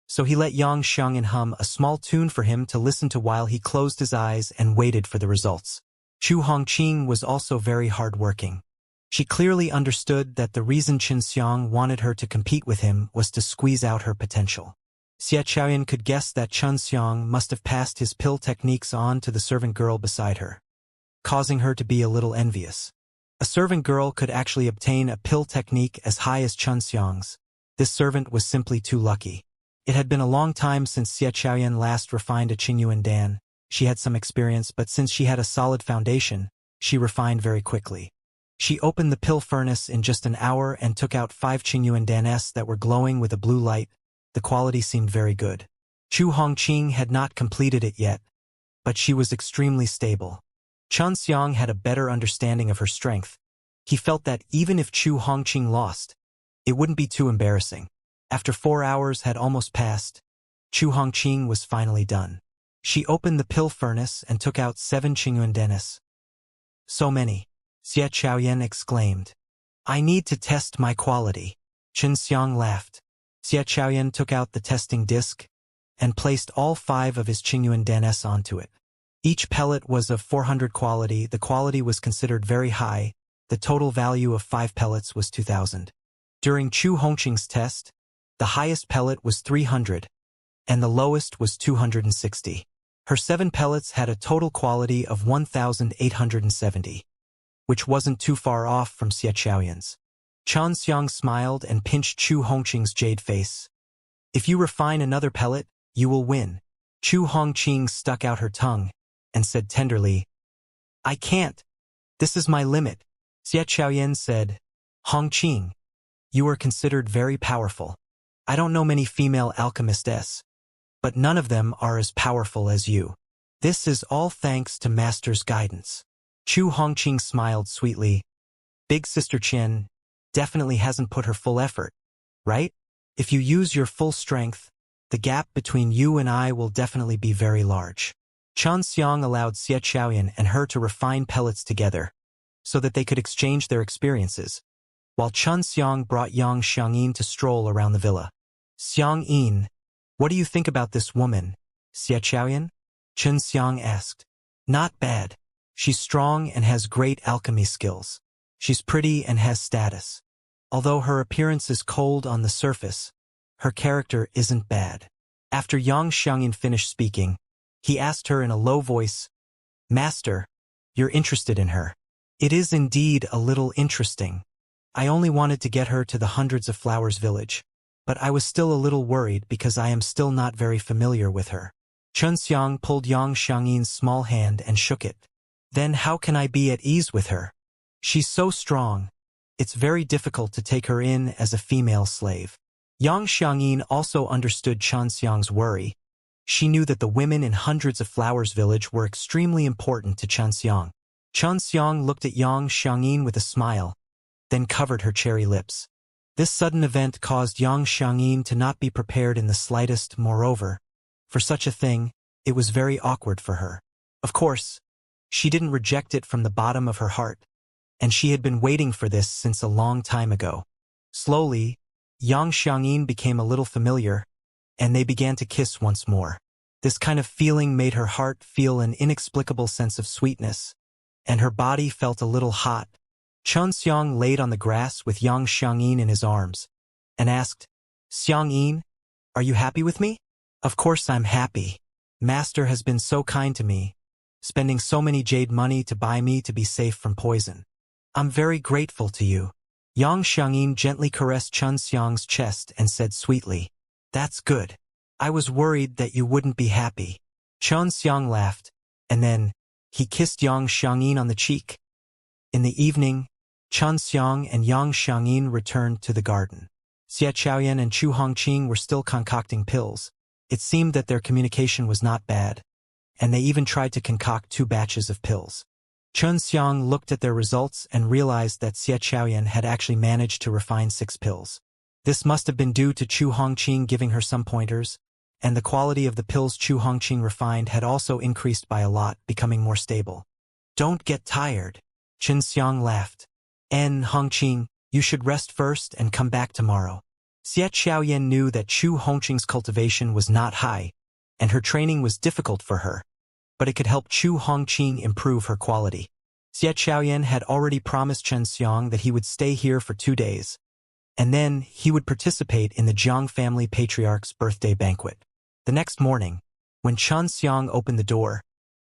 Speaker 1: so he let Yang Xiangyin hum a small tune for him to listen to while he closed his eyes and waited for the results. Chu Hongqing was also very hard-working. She clearly understood that the reason Chun Xiang wanted her to compete with him was to squeeze out her potential. Xie Chaoyan could guess that Chun Xiang must have passed his pill techniques on to the servant girl beside her, causing her to be a little envious. A servant girl could actually obtain a pill technique as high as Chun Xiang's. This servant was simply too lucky. It had been a long time since Xie Chaoyan last refined a Qingyuan Dan. She had some experience, but since she had a solid foundation, she refined very quickly. She opened the pill furnace in just an hour and took out 5 Qingyuan Danes that were glowing with a blue light. The quality seemed very good. Chu Hongqing had not completed it yet, but she was extremely stable. Chun Xiang had a better understanding of her strength. He felt that even if Chu Hongqing lost, it wouldn't be too embarrassing. After 4 hours had almost passed, Chu Hongqing was finally done. She opened the pill furnace and took out 7 Qingyuan Danes. So many. Xie Chaoyan exclaimed. I need to test my quality. Chun Xiang laughed. Xie Chaoyan took out the testing disc and placed all 5 of his Qingyuan Danes onto it. Each pellet was of 400 quality. The quality was considered very high. The total value of 5 pellets was 2,000. During Chu Hongqing's test, the highest pellet was 300, and the lowest was 260. Her 7 pellets had a total quality of 1,870, which wasn't too far off from Xiaoyan's. Xianxia smiled and pinched Chu Hongqing's jade face. If you refine another pellet, you will win. Chu Hongqing stuck out her tongue and said tenderly, I can't. This is my limit. Xiaoyan said, Hongqing, you are considered very powerful. I don't know many female alchemists, but none of them are as powerful as you. This is all thanks to Master's guidance. Chu Hongqing smiled sweetly. Big Sister Qian definitely hasn't put her full effort, right? If you use your full strength, the gap between you and I will definitely be very large. Xianxia allowed Xiaoyan and her to refine pellets together, so that they could exchange their experiences, while Xianxia brought Yang Xiangyin to stroll around the villa. Xiangyin, what do you think about this woman, Xiaoyan? Xianxia asked. Not bad. She's strong and has great alchemy skills. She's pretty and has status. Although her appearance is cold on the surface, her character isn't bad. After Yang Xiangyin finished speaking, he asked her in a low voice, Master, you're interested in her. It is indeed a little interesting. I only wanted to get her to the Hundreds of Flowers village, but I was still a little worried because I am still not very familiar with her. Xianxia pulled Yang Xiangyin's small hand and shook it. Then how can I be at ease with her? She's so strong. It's very difficult to take her in as a female slave. Yang Xiangyin also understood Xianxia's worry. She knew that the women in Hundreds of Flowers village were extremely important to Xianxia. Xianxia looked at Yang Xiangyin with a smile, then covered her cherry lips. This sudden event caused Yang Xiangyin to not be prepared in the slightest. Moreover, for such a thing, it was very awkward for her. Of course, she didn't reject it from the bottom of her heart, and she had been waiting for this since a long time ago. Slowly, Yang Xiangyin became a little familiar, and they began to kiss once more. This kind of feeling made her heart feel an inexplicable sense of sweetness, and her body felt a little hot. Xianxia laid on the grass with Yang Xiangyin in his arms, and asked, Xiangyin, are you happy with me? Of course I'm happy. Master has been so kind to me, spending so many jade money to buy me to be safe from poison. I'm very grateful to you. Yang Xiangyin gently caressed Xianxia's chest and said sweetly, That's good. I was worried that you wouldn't be happy. Xianxia laughed, and then he kissed Yang Xiangyin on the cheek. In the evening, Xianxia and Yang Xiangyin returned to the garden. Xiaoyan and Chu Hongqing were still concocting pills. It seemed that their communication was not bad, and they even tried to concoct 2 batches of pills. Xianxia looked at their results and realized that Xiaoyan had actually managed to refine 6 pills. This must have been due to Chu Hongqing giving her some pointers, and the quality of the pills Chu Hongqing refined had also increased by a lot, becoming more stable. Don't get tired. Xianxia laughed. Hongqing, you should rest first and come back tomorrow. Xiaoyan knew that Chu Hongqing's cultivation was not high, and her training was difficult for her, but it could help Chu Hongqing improve her quality. Xiaoyan had already promised Xianxia that he would stay here for 2 days, and then he would participate in the Jiang family patriarch's birthday banquet. The next morning, when Xianxia opened the door,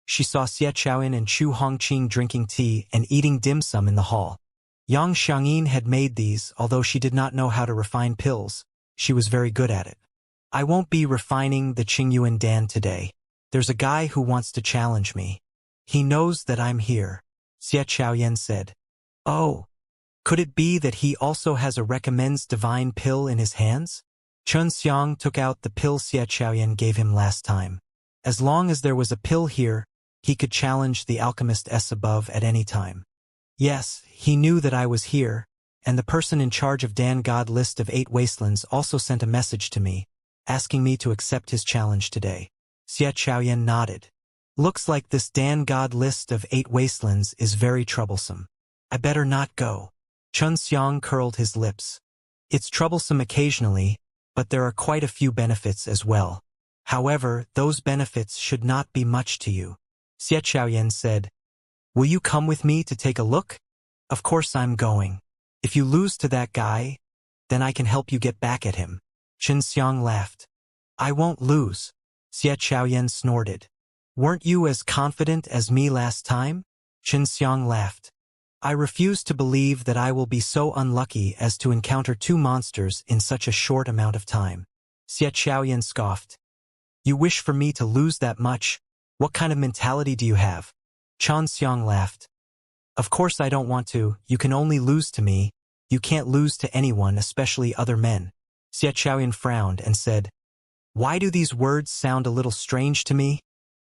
Speaker 1: she saw Xiaoyan and Chu Hongqing drinking tea and eating dim sum in the hall. Yang Xiangyin had made these, although she did not know how to refine pills. She was very good at it. I won't be refining the Qingyuan Dan today. There's a guy who wants to challenge me. He knows that I'm here, Xiaoyan said. Oh, could it be that he also has a recommends divine pill in his hands? Xiang took out the pill Xiaoyan gave him last time. As long as there was a pill here, he could challenge the Alchemist above at any time. Yes, he knew that I was here, and the person in charge of Dan God list of 8 wastelands also sent a message to me, asking me to accept his challenge today. Xiaoyan nodded. Looks like this Dan God list of 8 wastelands is very troublesome. I better not go. Xiang curled his lips. It's troublesome occasionally, but there are quite a few benefits as well. However, those benefits should not be much to you. Xiaoyan said, Will you come with me to take a look? Of course I'm going. If you lose to that guy, Then I can help you get back at him. Xianxia laughed. I won't lose. Xiaoyan snorted. Weren't you as confident as me last time? Xianxia laughed. I refuse to believe that I will be so unlucky as to encounter two monsters in such a short amount of time. Xiaoyan scoffed. You wish for me to lose that much? What kind of mentality do you have? Xianxia laughed. Of course I don't want to. You can only lose to me. You can't lose to anyone, especially other men. Xiaoyan frowned and said, Why do these words sound a little strange to me?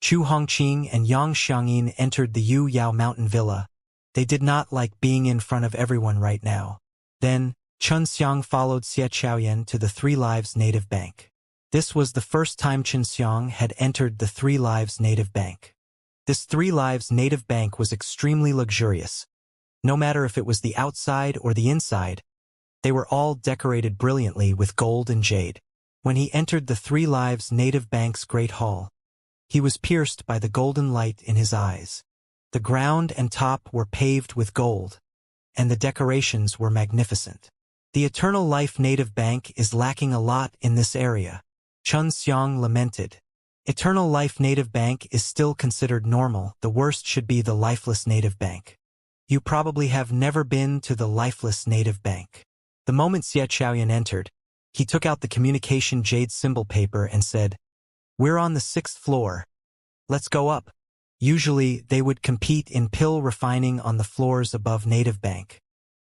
Speaker 1: Chu Hongqing and Yang Xiangyin entered the Yu Yao mountain villa. They did not like being in front of everyone right now. Then, Xianxia followed Xiaoyan to the Three Lives Native Bank. This was the first time Xianxia had entered the Three Lives Native Bank. This Three Lives Native Bank was extremely luxurious. No matter if it was the outside or the inside, they were all decorated brilliantly with gold and jade. When he entered the Three Lives Native Bank's great hall, he was pierced by the golden light in his eyes. The ground and top were paved with gold, and the decorations were magnificent. The Eternal Life Native Bank is lacking a lot in this area. Xianxia lamented. Eternal Life Native Bank is still considered normal. The worst should be the Lifeless Native Bank. You probably have never been to the Lifeless Native Bank. The moment Xiaoyan entered, he took out the communication jade symbol paper and said, We're on the 6th floor. Let's go up. Usually, they would compete in pill refining on the floors above Native Bank.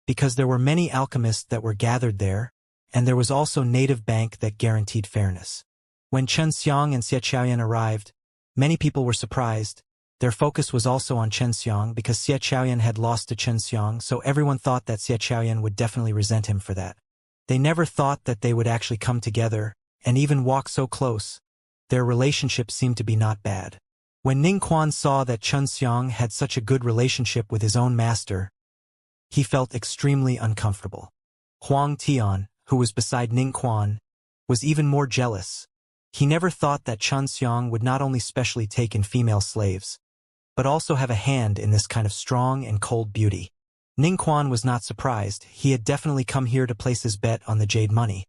Speaker 1: Because there were many alchemists that were gathered there, and there was also Native Bank that guaranteed fairness. When Xianxia and Xiaoyan arrived, many people were surprised. Their focus was also on Xianxia because Xiaoyan had lost to Xianxia, so everyone thought that Xiaoyan would definitely resent him for that. They never thought that they would actually come together, and even walk so close. Their relationship seemed to be not bad. When Ningquan saw that Xianxia had such a good relationship with his own master, he felt extremely uncomfortable. Huang Tian, who was beside Ningquan, was even more jealous. He never thought that Xianxia would not only specially take in female slaves, but also have a hand in this kind of strong and cold beauty. Ningquan was not surprised. He had definitely come here to place his bet on the jade money.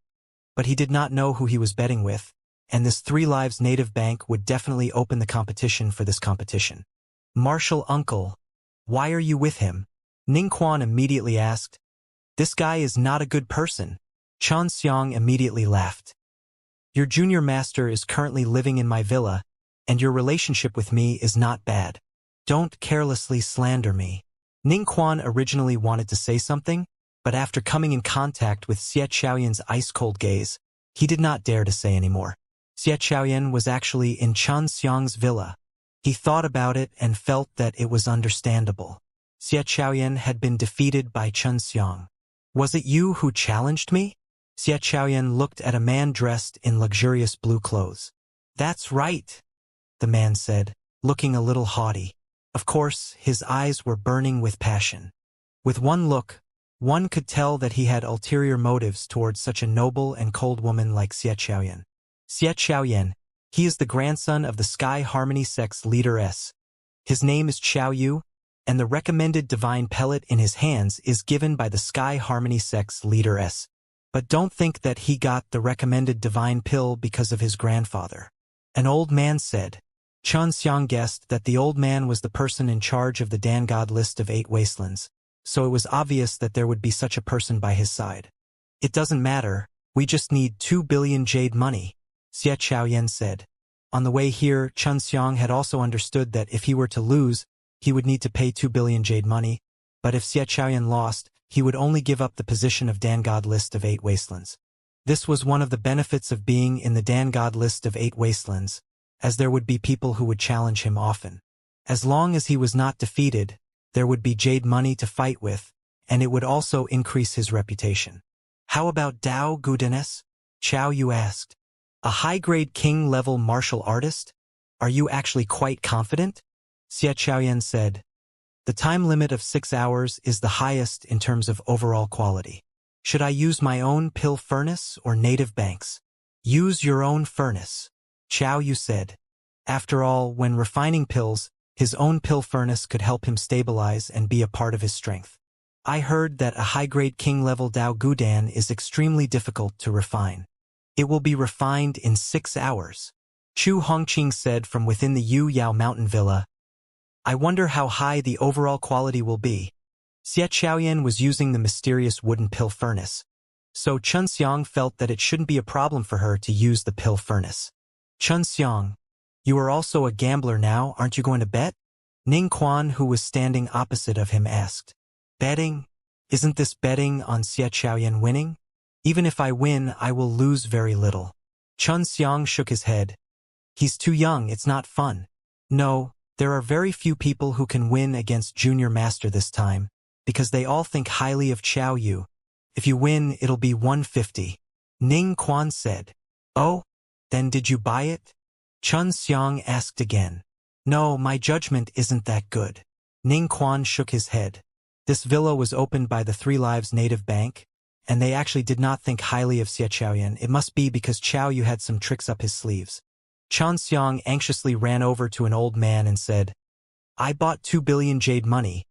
Speaker 1: But he did not know who he was betting with, and this Three Lives Native Bank would definitely open the competition for this competition. Martial uncle, why are you with him? Ningquan immediately asked. This guy is not a good person. Xianxia immediately laughed. Your junior master is currently living in my villa, and your relationship with me is not bad. Don't carelessly slander me. Ningquan originally wanted to say something, but after coming in contact with Xiaoyan's ice-cold gaze, he did not dare to say anymore. Xiaoyan was actually in Xianxia's villa. He thought about it and felt that it was understandable. Xiaoyan had been defeated by Xianxia. Was it you who challenged me? Xiaoyan looked at a man dressed in luxurious blue clothes. That's right, the man said, looking a little haughty. Of course, his eyes were burning with passion. With one look, one could tell that he had ulterior motives towards such a noble and cold woman like Xiaoyan. Xiaoyan, he is the grandson of the Sky Harmony Sect's leader S. His name is Xiao Yu, and the recommended divine pellet in his hands is given by the Sky Harmony Sect's leader S. But don't think that he got the recommended divine pill because of his grandfather. An old man said. Xianxia guessed that the old man was the person in charge of the Dan-God list of 8 wastelands, so it was obvious that there would be such a person by his side. It doesn't matter, we just need 2 billion jade money, Xiaoyan said. On the way here, Xianxia had also understood that if he were to lose, he would need to pay 2 billion jade money, but if Xiaoyan lost, he would only give up the position of Dan-God list of 8 wastelands. This was one of the benefits of being in the Dan-God list of 8 wastelands, as there would be people who would challenge him often. As long as he was not defeated, there would be jade money to fight with, and it would also increase his reputation. How about Dao Gudenes? Xiao Yu asked. A high-grade king-level martial artist? Are you actually quite confident? Xiaoyan said. The time limit of 6 hours is the highest in terms of overall quality. Should I use my own pill furnace or native banks? Use your own furnace, Xiao Yu said. After all, when refining pills, his own pill furnace could help him stabilize and be a part of his strength. I heard that a high-grade king-level Dao Gudan is extremely difficult to refine. It will be refined in 6 hours. Chu Hongqing said from within the Yu Yao mountain villa. I wonder how high the overall quality will be. Xie Xiaoyan was using the mysterious wooden pill furnace, so Chun Xiang felt that it shouldn't be a problem for her to use the pill furnace. Chun Xiang, you are also a gambler now, aren't you going to bet? Ning Quan, who was standing opposite of him, asked. Betting? Isn't this betting on Xie Xiaoyan winning? Even if I win, I will lose very little. Chun Xiang shook his head. He's too young, it's not fun. No, there are very few people who can win against Junior Master this time, because they all think highly of Xiao Yu. If you win, it'll be 150. Ning Quan said. Oh? Then did you buy it? Chun Xiang asked again. No, my judgment isn't that good. Ning Quan shook his head. This villa was opened by the Three Lives Native Bank, and they actually did not think highly of Xie Xiaoyan. It must be because Xiao Yu had some tricks up his sleeves. Chun Xiang anxiously ran over to an old man and said, I bought 2 billion jade money.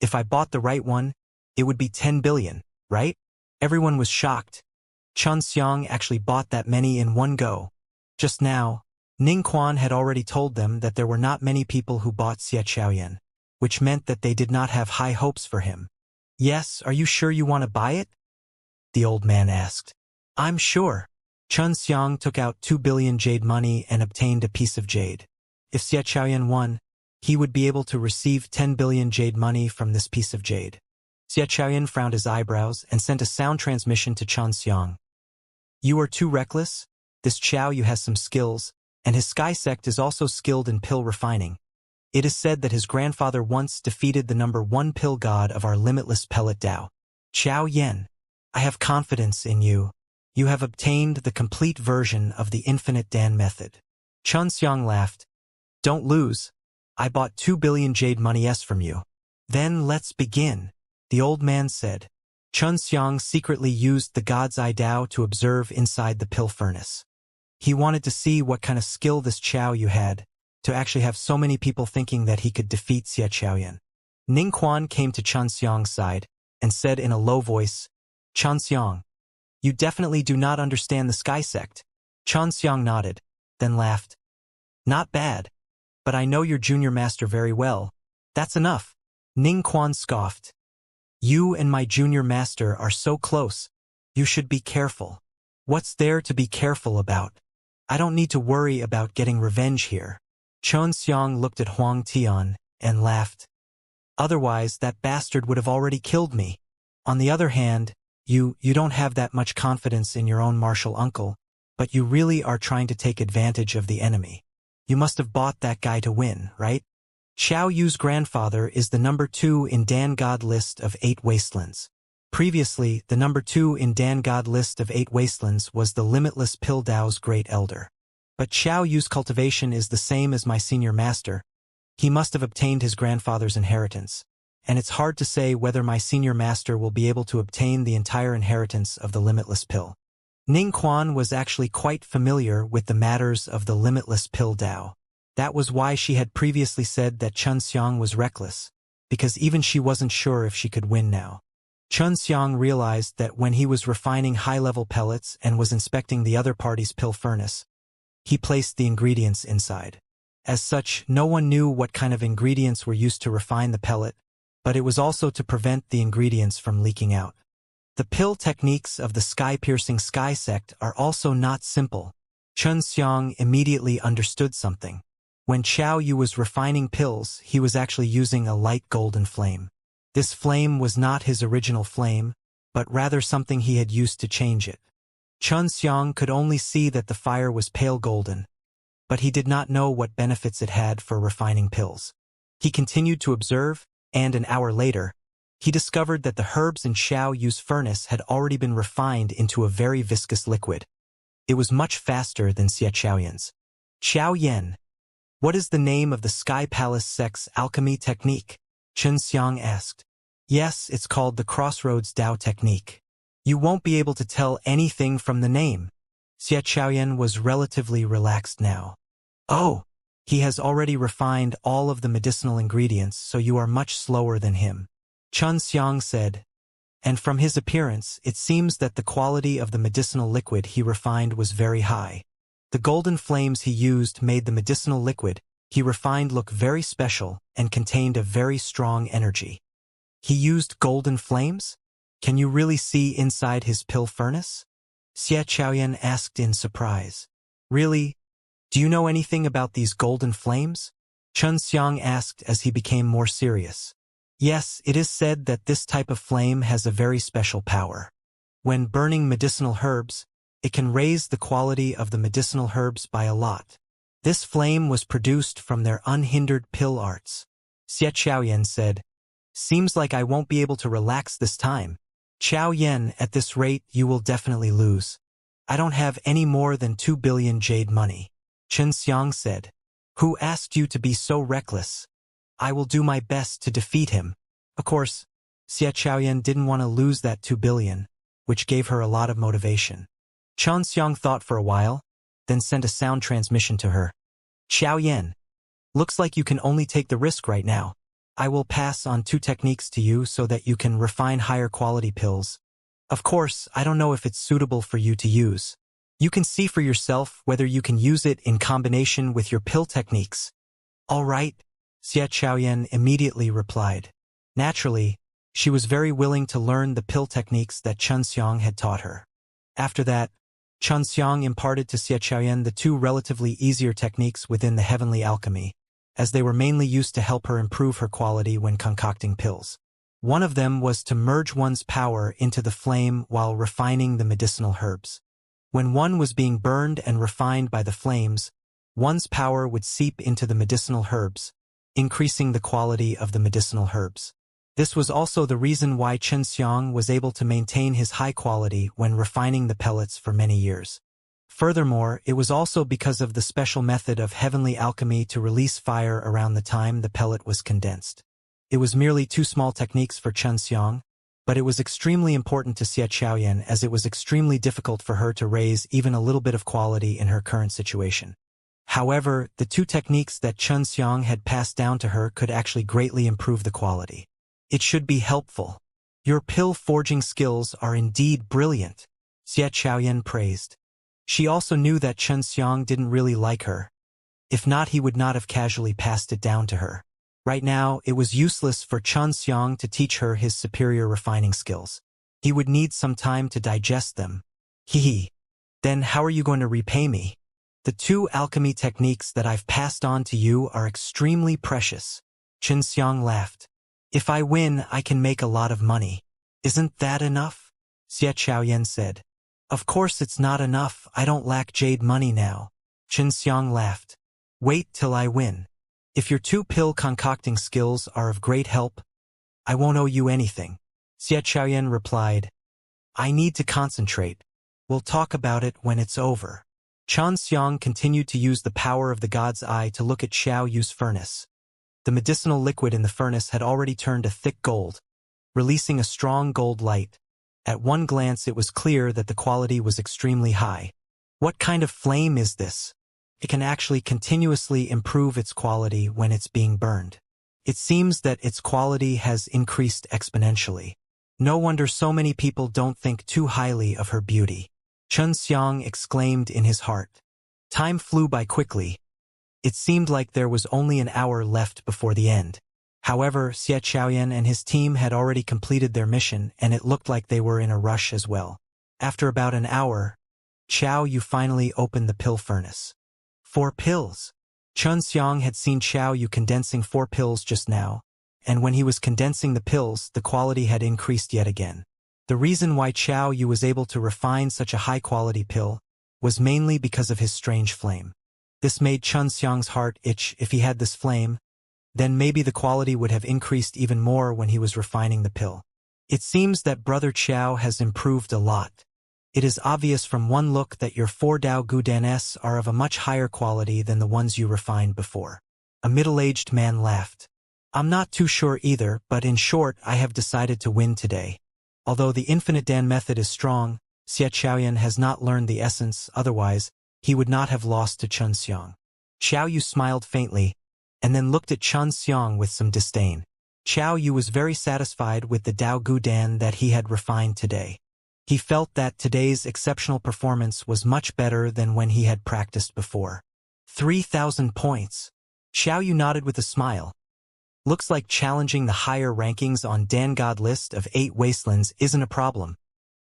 Speaker 1: If I bought the right one, it would be 10 billion, right? Everyone was shocked. Chun Xiang actually bought that many in one go. Just now, Ning Quan had already told them that there were not many people who bought Xie Xiaoyan, which meant that they did not have high hopes for him. Yes, are you sure you want to buy it? The old man asked. I'm sure. Chun Xiang took out 2 billion jade money and obtained a piece of jade. If Xie Xiaoyan won, he would be able to receive 10 billion jade money from this piece of jade. Xie Xiaoyan frowned his eyebrows and sent a sound transmission to Chun Xiang. You are too reckless? This Xiao Yu has some skills, and his sky sect is also skilled in pill refining. It is said that his grandfather once defeated the number 1 pill god of our limitless pellet Dao. Xiao Yan, I have confidence in you. You have obtained the complete version of the infinite Dan method. Chun Xiang laughed. Don't lose. I bought 2 billion jade moneys from you. Then let's begin, the old man said. Chun Xiang secretly used the God's Eye Dao to observe inside the pill furnace. He wanted to see what kind of skill this Xiao Yu had, to actually have so many people thinking that he could defeat Xie Xiaoyan. Ning Quan came to Chun Xiang's side and said in a low voice, Chun Xiang, you definitely do not understand the sky sect. Chun Xiang nodded, then laughed. Not bad. But I know your junior master very well. That's enough. Ning Quan scoffed. You and my junior master are so close. You should be careful. What's there to be careful about? I don't need to worry about getting revenge here. Chun Xiang looked at Huang Tian and laughed. Otherwise, that bastard would have already killed me. On the other hand, you don't have that much confidence in your own martial uncle, but you really are trying to take advantage of the enemy. You must have bought that guy to win, right? Xiao Yu's grandfather is the number 2 in Dan God list of 8 wastelands. Previously, the number 2 in Dan God list of 8 wastelands was the limitless Pill Dao's great elder. But Xiao Yu's cultivation is the same as my senior master. He must have obtained his grandfather's inheritance, and it's hard to say whether my senior master will be able to obtain the entire inheritance of the limitless pill. Ning Quan was actually quite familiar with the matters of the limitless Pill Dao. That was why she had previously said that Chun Xiang was reckless, because even she wasn't sure if she could win now. Chun Xiang realized that when he was refining high-level pellets and was inspecting the other party's pill furnace, he placed the ingredients inside. As such, no one knew what kind of ingredients were used to refine the pellet, but it was also to prevent the ingredients from leaking out. The pill techniques of the sky-piercing sky sect are also not simple. Chun Xiang immediately understood something. When Xiao Yu was refining pills, he was actually using a light golden flame. This flame was not his original flame, but rather something he had used to change it. Chun Xiang could only see that the fire was pale golden, but he did not know what benefits it had for refining pills. He continued to observe, and an hour later, he discovered that the herbs in Xiao Yu's furnace had already been refined into a very viscous liquid. It was much faster than Xie Xiaoyan's. Xiao Yan, what is the name of the Sky Palace sect's alchemy technique? Chun Xiang asked. Yes, it's called the Crossroads Dao technique. You won't be able to tell anything from the name. Xie Xiaoyan was relatively relaxed now. Oh, he has already refined all of the medicinal ingredients, so you are much slower than him. Xianxia said. And from his appearance, it seems that the quality of the medicinal liquid he refined was very high. The golden flames he used made the medicinal liquid he refined look very special and contained a very strong energy. He used golden flames? Can you really see inside his pill furnace? Xiaoyan asked in surprise. Really? Do you know anything about these golden flames? Xiang asked as he became more serious. Yes, it is said that this type of flame has a very special power. When burning medicinal herbs, it can raise the quality of the medicinal herbs by a lot. This flame was produced from their unhindered pill arts. Xiaoyan said, Seems like I won't be able to relax this time. Xiao Yan, at this rate you will definitely lose. I don't have any more than 2 billion jade money. Xiang said. Who asked you to be so reckless? I will do my best to defeat him. Of course, Xiaoyan didn't want to lose that 2 billion, which gave her a lot of motivation. Xiang thought for a while, then sent a sound transmission to her. Xiao Yan, looks like you can only take the risk right now. I will pass on 2 techniques to you so that you can refine higher quality pills. Of course, I don't know if it's suitable for you to use. You can see for yourself whether you can use it in combination with your pill techniques. All right, Xiaoyan immediately replied. Naturally, she was very willing to learn the pill techniques that Xiang had taught her. After that, Xiang imparted to Xiaoyan the 2 relatively easier techniques within the heavenly alchemy, as they were mainly used to help her improve her quality when concocting pills. One of them was to merge one's power into the flame while refining the medicinal herbs. When one was being burned and refined by the flames, one's power would seep into the medicinal herbs, increasing the quality of the medicinal herbs. This was also the reason why Xiang was able to maintain his high quality when refining the pellets for many years. Furthermore, it was also because of the special method of heavenly alchemy to release fire around the time the pellet was condensed. It was merely 2 small techniques for Xiang, but it was extremely important to Xiaoyan as it was extremely difficult for her to raise even a little bit of quality in her current situation. However, the 2 techniques that Xiang had passed down to her could actually greatly improve the quality. It should be helpful. Your pill forging skills are indeed brilliant, Xiaoyan praised. She also knew that Xiang didn't really like her. If not, he would not have casually passed it down to her. Right now, it was useless for Xiang to teach her his superior refining skills. He would need some time to digest them. Hee. Then how are you going to repay me? The 2 alchemy techniques that I've passed on to you are extremely precious. Xiang laughed. If I win, I can make a lot of money. Isn't that enough? Xiaoyan said. Of course it's not enough, I don't lack jade money now. Xiang laughed. Wait till I win. If your 2 pill concocting skills are of great help, I won't owe you anything. Xiaoyan replied. I need to concentrate. We'll talk about it when it's over. Xiang continued to use the power of the God's Eye to look at Xiao Yu's furnace. The medicinal liquid in the furnace had already turned a thick gold, releasing a strong gold light. At one glance it was clear that the quality was extremely high. What kind of flame is this? It can actually continuously improve its quality when it's being burned. It seems that its quality has increased exponentially. No wonder so many people don't think too highly of her beauty. Xiang exclaimed in his heart. Time flew by quickly. It seemed like there was only an hour left before the end. However, Xiaoyan and his team had already completed their mission, and it looked like they were in a rush as well. After about an hour, Xiao Yu finally opened the pill furnace. 4 pills. Xiang had seen Xiao Yu condensing 4 pills just now, and when he was condensing the pills, the quality had increased yet again. The reason why Xiao Yu was able to refine such a high-quality pill was mainly because of his strange flame. This made Xiang's heart itch. If he had this flame, then maybe the quality would have increased even more when he was refining the pill. It seems that Brother Xiao has improved a lot. It is obvious from one look that your 4 Dao Gudanes are of a much higher quality than the ones you refined before. A middle-aged man laughed. I'm not too sure either, but in short, I have decided to win today. Although the infinite Dan method is strong, Xiaoyan has not learned the essence, otherwise, he would not have lost to Xiang. Xiao Yu smiled faintly, and then looked at Xiang with some disdain. Xiao Yu was very satisfied with the Dao Gu Dan that he had refined today. He felt that today's exceptional performance was much better than when he had practiced before. 3,000 points. Xiao Yu nodded with a smile. Looks like challenging the higher rankings on Dan God list of 8 wastelands isn't a problem.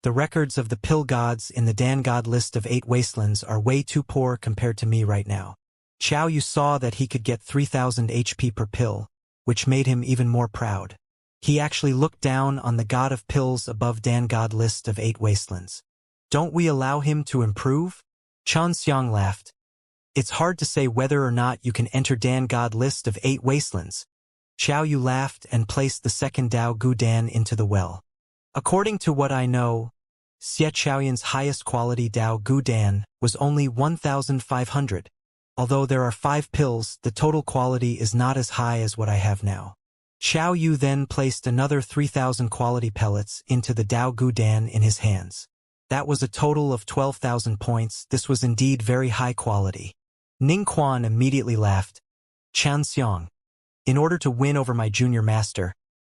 Speaker 1: The records of the pill gods in the Dan God list of 8 wastelands are way too poor compared to me right now. Xiao Yu saw that he could get 3,000 HP per pill, which made him even more proud. He actually looked down on the god of pills above Dan God list of 8 wastelands. Don't we allow him to improve? Xianxia laughed. It's hard to say whether or not you can enter Dan God list of 8 wastelands. Xiao Yu laughed and placed the second Dao Gu Dan into the well. According to what I know, Xie Xiaoyan's highest quality Dao Gu Dan was only 1,500. Although there are 5 pills, the total quality is not as high as what I have now. Xiao Yu then placed another 3,000 quality pellets into the Dao Gu Dan in his hands. That was a total of 12,000 points. This was indeed very high quality. Ning Quan immediately laughed. Xianxia, in order to win over my junior master,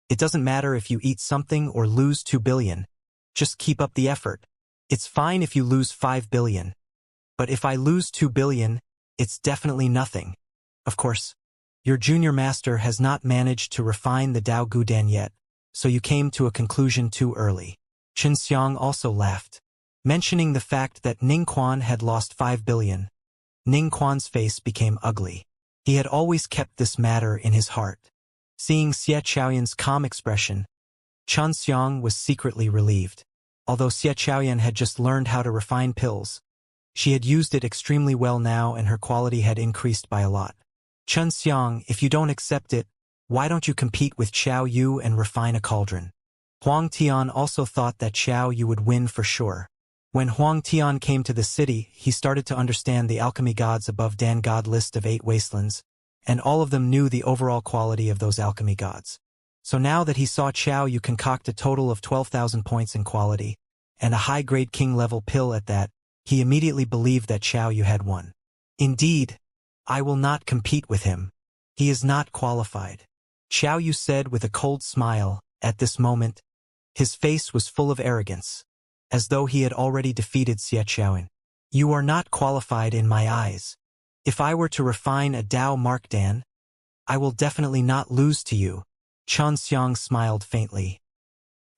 Speaker 1: it doesn't matter if you eat something or lose 2 billion. Just keep up the effort. It's fine if you lose 5 billion. But if I lose 2 billion, it's definitely nothing. Of course, your junior master has not managed to refine the Dao Gu Dan yet, so you came to a conclusion too early. Chen Xiang also laughed. Mentioning the fact that Ning Quan had lost 5 billion, Ning Quan's face became ugly. He had always kept this matter in his heart. Seeing Xie Xiaoyan's calm expression, Chen Xiang was secretly relieved. Although Xie Xiaoyan had just learned how to refine pills, she had used it extremely well now and her quality had increased by a lot. Chen Xiang, if you don't accept it, why don't you compete with Xiao Yu and refine a cauldron? Huang Tian also thought that Xiao Yu would win for sure. When Huang Tian came to the city, he started to understand the alchemy gods above Dan God list of 8 wastelands, and all of them knew the overall quality of those alchemy gods. So now that he saw Xiao Yu concoct a total of 12,000 points in quality, and a high-grade king-level pill at that, he immediately believed that Xiao Yu had won. Indeed, I will not compete with him. He is not qualified. Xiao Yu said with a cold smile. At this moment, his face was full of arrogance, as though he had already defeated Xie Xiaoyan. You are not qualified in my eyes. If I were to refine a Dao Mark Dan, I will definitely not lose to you. Chen Xiang smiled faintly.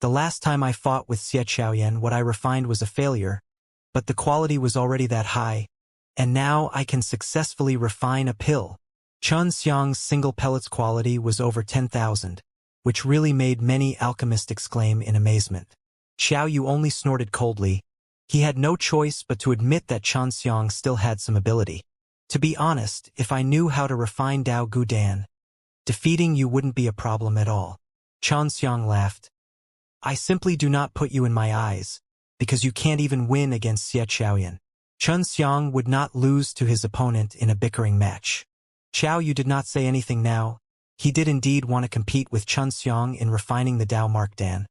Speaker 1: The last time I fought with Xie Xiaoyan, what I refined was a failure, but the quality was already that high, and now I can successfully refine a pill. Chen Xiang's single pellet's quality was over 10,000, which really made many alchemists exclaim in amazement. Xiao Yu only snorted coldly. He had no choice but to admit that Chen Xiang still had some ability. To be honest, if I knew how to refine Dao Gu Dan, defeating you wouldn't be a problem at all. Chen Xiang laughed. I simply do not put you in my eyes, because you can't even win against Xie Xiaoyan. Chen Xiang would not lose to his opponent in a bickering match. Xiao Yu did not say anything now. He did indeed want to compete with Chen Xiang in refining the Dao Mark Dan,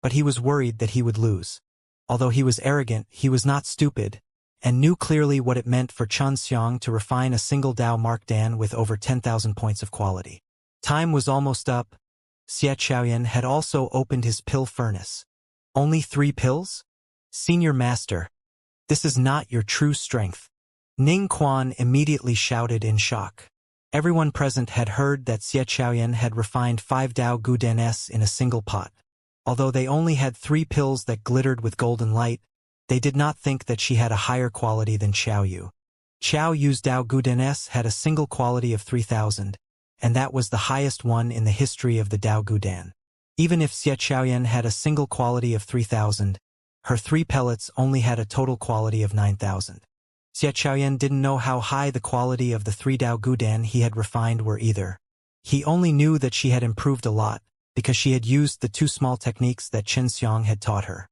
Speaker 1: but he was worried that he would lose. Although he was arrogant, he was not stupid, and knew clearly what it meant for Chen Xiang to refine a single Dao Mark Dan with over 10,000 points of quality. Time was almost up. Xie Xiaoyan had also opened his pill furnace. Only 3 pills? Senior Master, this is not your true strength. Ning Quan immediately shouted in shock. Everyone present had heard that Xie Xiaoyan had refined 5 Dao Gu Dan-s in a single pot. Although they only had 3 pills that glittered with golden light, they did not think that she had a higher quality than Xiao Yu. Xiao Yu's Dao Gu Dan-s had a single quality of 3,000, and that was the highest one in the history of the Dao Gu Dan. Even if Xie Xiaoyan had a single quality of 3,000, her 3 pellets only had a total quality of 9,000. Xie Xiaoyan didn't know how high the quality of the 3 Dao Gu Dan he had refined were either. He only knew that she had improved a lot, because she had used the 2 small techniques that Chen Xiang had taught her.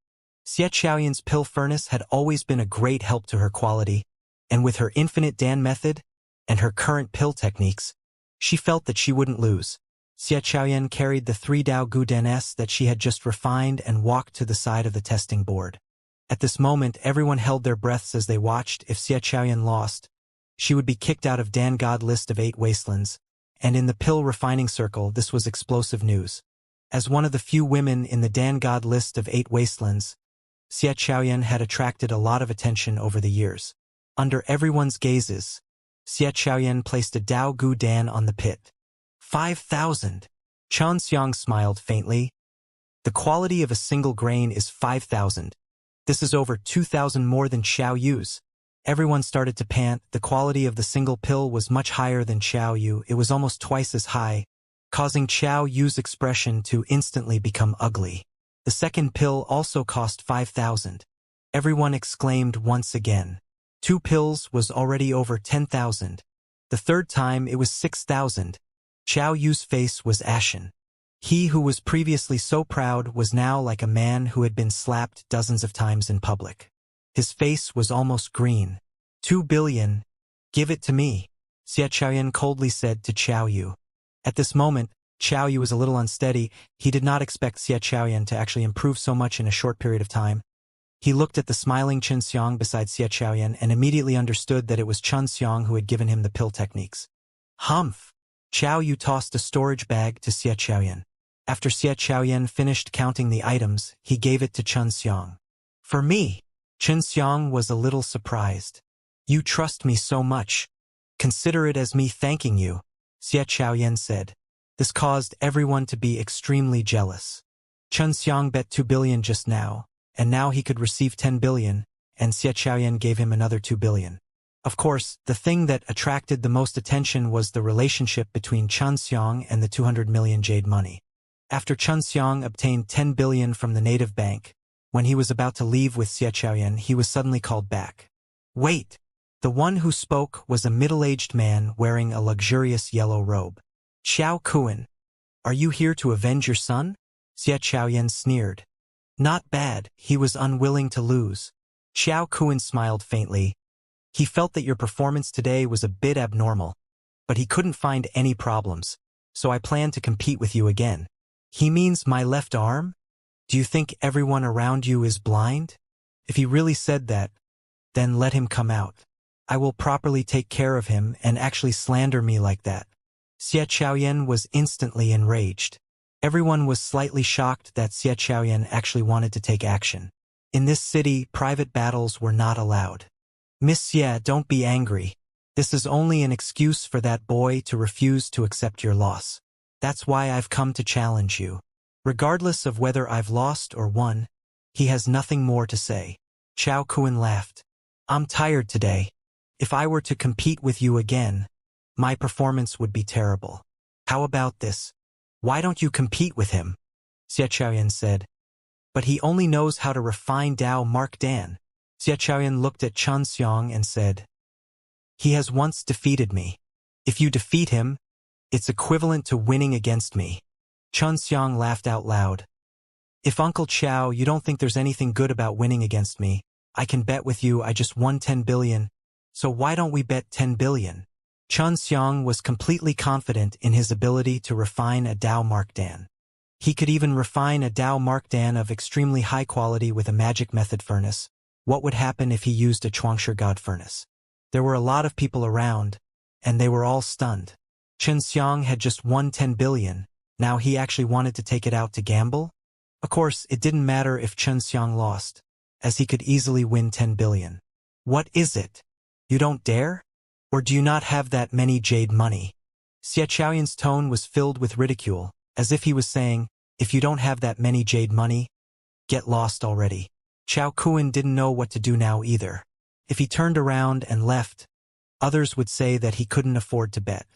Speaker 1: Xie Xiaoyan's pill furnace had always been a great help to her quality, and with her infinite Dan method, and her current pill techniques, she felt that she wouldn't lose. Xie Xiaoyan carried the 3 Dao Gu Dan-s that she had just refined and walked to the side of the testing board. At this moment, everyone held their breaths as they watched. If Xie Xiaoyan lost, she would be kicked out of Dan God list of 8 wastelands, and in the pill refining circle this was explosive news. As one of the few women in the Dan God list of 8 wastelands, Xianxia had attracted a lot of attention over the years. Under everyone's gazes, Xianxia placed a Dao Gu Dan on the pit. 5,000. Xianxia smiled faintly. The quality of a single grain is 5,000. This is over 2,000 more than Xiao Yu's. Everyone started to pant. The quality of the single pill was much higher than Xiao Yu. It was almost twice as high, causing Xiao Yu's expression to instantly become ugly. The second pill also cost 5,000. Everyone exclaimed once again. 2 pills was already over 10,000. The third time it was 6,000. Xiao Yu's face was ashen. He who was previously so proud was now like a man who had been slapped dozens of times in public. His face was almost green. 2 billion. Give it to me, Xianxia coldly said to Xiao Yu. At this moment, Xiao Yu was a little unsteady. He did not expect Xianxia to actually improve so much in a short period of time. He looked at the smiling Xianxia beside Xianxia and immediately understood that it was Xianxia who had given him the pill techniques. Humph! Xiao Yu tossed a storage bag to Xianxia. After Xianxia finished counting the items, he gave it to Xianxia. For me. Xianxia was a little surprised. You trust me so much. Consider it as me thanking you, Xianxia said. This caused everyone to be extremely jealous. Xianxia bet 2 billion just now, and now he could receive 10 billion, and Xianxia gave him another 2 billion. Of course, the thing that attracted the most attention was the relationship between Xianxia and the 200 million jade money. After Xianxia obtained 10 billion from the native bank, when he was about to leave with Xianxia, he was suddenly called back. Wait! The one who spoke was a middle-aged man wearing a luxurious yellow robe. Xiao Kuan, are you here to avenge your son? Xianxia sneered. Not bad, he was unwilling to lose. Xiao Kuan smiled faintly. He felt that your performance today was a bit abnormal, but he couldn't find any problems, so I plan to compete with you again. He means my left arm? Do you think everyone around you is blind? If he really said that, then let him come out. I will properly take care of him and actually slander me like that. Xianxia was instantly enraged. Everyone was slightly shocked that Xianxia actually wanted to take action. In this city, private battles were not allowed. Miss Xie, don't be angry. This is only an excuse for that boy to refuse to accept your loss. That's why I've come to challenge you. Regardless of whether I've lost or won, he has nothing more to say. Xiao Kuan laughed. I'm tired today. If I were to compete with you again, my performance would be terrible. How about this? Why don't you compete with him? Xianxia said. But he only knows how to refine Dao Mark Dan. Xianxia looked at Xianxia and said, he has once defeated me. If you defeat him, it's equivalent to winning against me. Xianxia laughed out loud. If Uncle Xiao, you don't think there's anything good about winning against me, I can bet with you I just won 10 billion, so why don't we bet 10 billion? Xianxia was completely confident in his ability to refine a Dao Mark Dan. He could even refine a Dao Mark Dan of extremely high quality with a magic method furnace. What would happen if he used a Chuangshi God furnace? There were a lot of people around, and they were all stunned. Xianxia had just won 10 billion, now he actually wanted to take it out to gamble? Of course, it didn't matter if Xianxia lost, as he could easily win 10 billion. What is it? You don't dare? Or do you not have that many jade money? Xiaoxiaoyan's tone was filled with ridicule, as if he was saying, if you don't have that many jade money, get lost already. Xiao Kuan didn't know what to do now either. If he turned around and left, others would say that he couldn't afford to bet.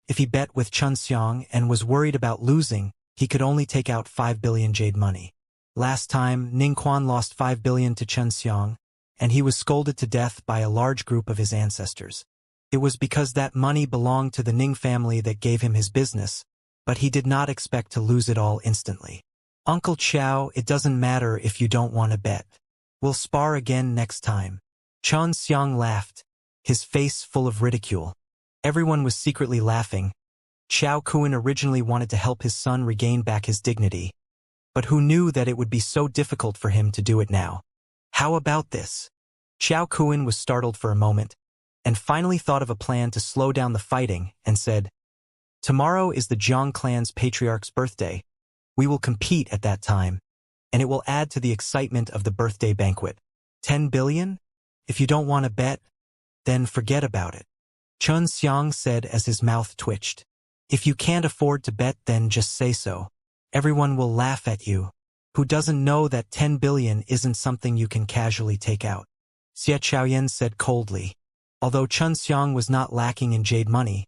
Speaker 1: If he bet with Xianxia and was worried about losing, he could only take out 5 billion jade money. Last time, Ning Quan lost 5 billion to Xianxia, and he was scolded to death by a large group of his ancestors. It was because that money belonged to the Ning family that gave him his business, but he did not expect to lose it all instantly. Uncle Xiao, it doesn't matter if you don't want to bet. We'll spar again next time. Xianxia laughed, his face full of ridicule. Everyone was secretly laughing. Xiao Kuan originally wanted to help his son regain back his dignity, but who knew that it would be so difficult for him to do it now? How about this? Xiao Kuan was startled for a moment, and finally thought of a plan to slow down the fighting, and said, Tomorrow is the Zhang clan's patriarch's birthday. We will compete at that time, and it will add to the excitement of the birthday banquet. 10 billion? If you don't want to bet, then forget about it. Xianxia said as his mouth twitched. If you can't afford to bet, then just say so. Everyone will laugh at you. Who doesn't know that 10 billion isn't something you can casually take out? Xiaoyan said coldly. Although Xianxia was not lacking in jade money,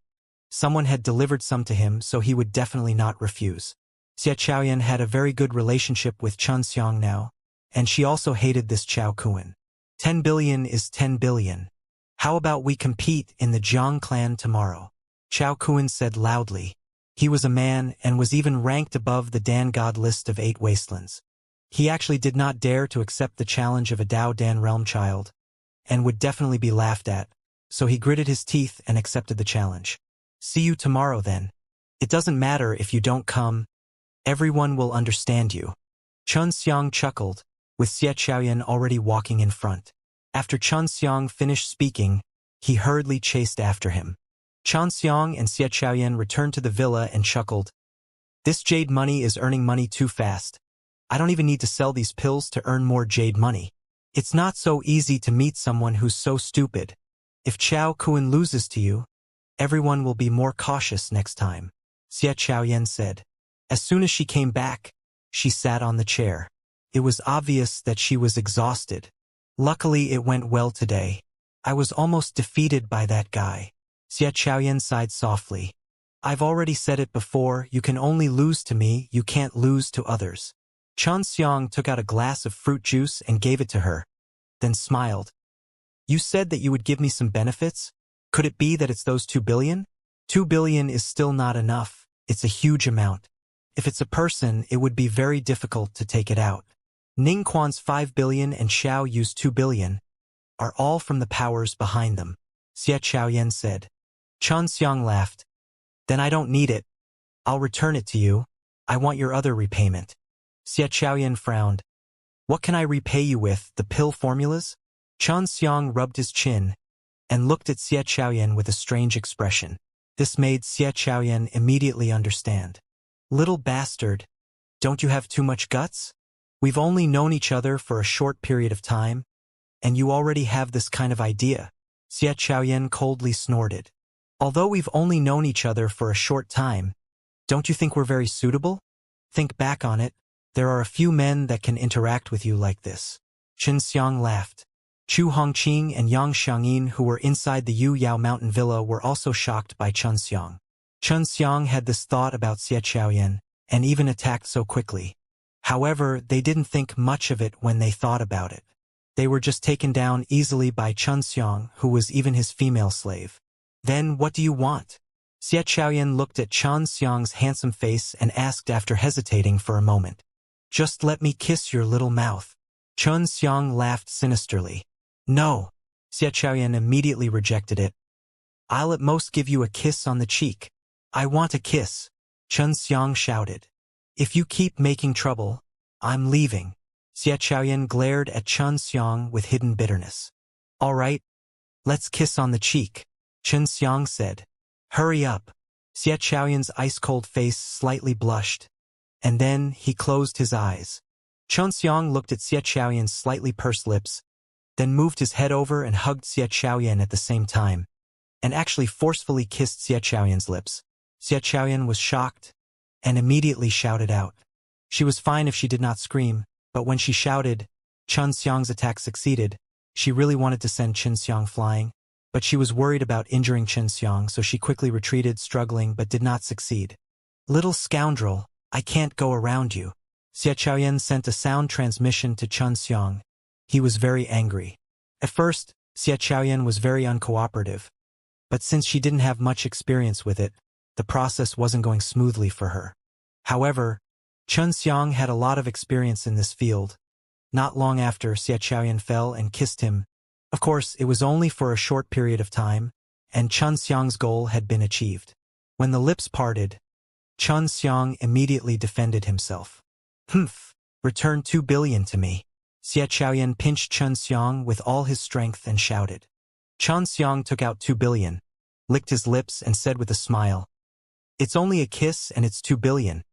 Speaker 1: someone had delivered some to him, so he would definitely not refuse. Xiaoyan had a very good relationship with Xianxia now, and she also hated this Chao Kuan. 10 billion is 10 billion. How about we compete in the Zhang clan tomorrow? Chao Kuan said loudly. He was a man and was even ranked above the Dan God list of 8 wastelands. He actually did not dare to accept the challenge of a Dao Dan realm child, and would definitely be laughed at, so he gritted his teeth and accepted the challenge. See you tomorrow then. It doesn't matter if you don't come. Everyone will understand you. Xiang chuckled, with Xiaoyan already walking in front. After Xiang finished speaking, he hurriedly chased after him. Xiang and Xiaoyan returned to the villa and chuckled. This jade money is earning money too fast. I don't even need to sell these pills to earn more jade money. It's not so easy to meet someone who's so stupid. If Chao Kuan loses to you, everyone will be more cautious next time, Xiaoyan said. As soon as she came back, she sat on the chair. It was obvious that she was exhausted. Luckily it went well today. I was almost defeated by that guy. Xiaoyan sighed softly. I've already said it before, you can only lose to me, you can't lose to others. Xiang took out a glass of fruit juice and gave it to her, then smiled. You said that you would give me some benefits? Could it be that it's those 2 billion? 2 billion is still not enough, it's a huge amount. If it's a person, it would be very difficult to take it out. Ning Quan's 5 billion and Xiao Yu's 2 billion are all from the powers behind them, Xiaoyan said. Xiang laughed. Then I don't need it. I'll return it to you. I want your other repayment. Xiaoyan frowned. What can I repay you with, the pill formulas? Xiang rubbed his chin and looked at Xiaoyan with a strange expression. This made Xiaoyan immediately understand. Little bastard, don't you have too much guts? We've only known each other for a short period of time, and you already have this kind of idea. Xiaoyan coldly snorted. Although we've only known each other for a short time, don't you think we're very suitable? Think back on it. There are a few men that can interact with you like this. Xiang laughed. Chu Hongqing and Yang Xiangyin, who were inside the Yu Yao mountain villa, were also shocked by Xiang. Xiang had this thought about Xiaoyan, and even attacked so quickly. However, they didn't think much of it when they thought about it. They were just taken down easily by Xiang, who was even his female slave. Then what do you want? Xiaoyan looked at Xiang's handsome face and asked after hesitating for a moment. Just let me kiss your little mouth. Xiang laughed sinisterly. No. Xiaoyan immediately rejected it. I'll at most give you a kiss on the cheek. I want a kiss. Xiang shouted. If you keep making trouble, I'm leaving. Xiaoyan glared at Xiang with hidden bitterness. All right, let's kiss on the cheek, Xiang said. Hurry up. Xiaoyan's ice-cold face slightly blushed, and then he closed his eyes. Xiang looked at Xiaoyan's slightly pursed lips, then moved his head over and hugged Xiaoyan at the same time, and actually forcefully kissed Xiaoyan's lips. Xiaoyan was shocked, and immediately shouted out. She was fine if she did not scream, but when she shouted, Xiang's attack succeeded. She really wanted to send Xiang flying, but she was worried about injuring Xiang, so she quickly retreated, struggling, but did not succeed. Little scoundrel, I can't go around you. Xiaoyan sent a sound transmission to Xiang. He was very angry. At first, Xiaoyan was very uncooperative, but since she didn't have much experience with it, the process wasn't going smoothly for her. However, Xiang had a lot of experience in this field. Not long after, Xiaoyan fell and kissed him. Of course, it was only for a short period of time, and Xiang's goal had been achieved. When the lips parted, Xiang immediately defended himself. Humph, return 2 billion to me. Xiaoyan pinched Xiang with all his strength and shouted. Xiang took out 2 billion, licked his lips and said with a smile, It's only a kiss and it's 2 billion.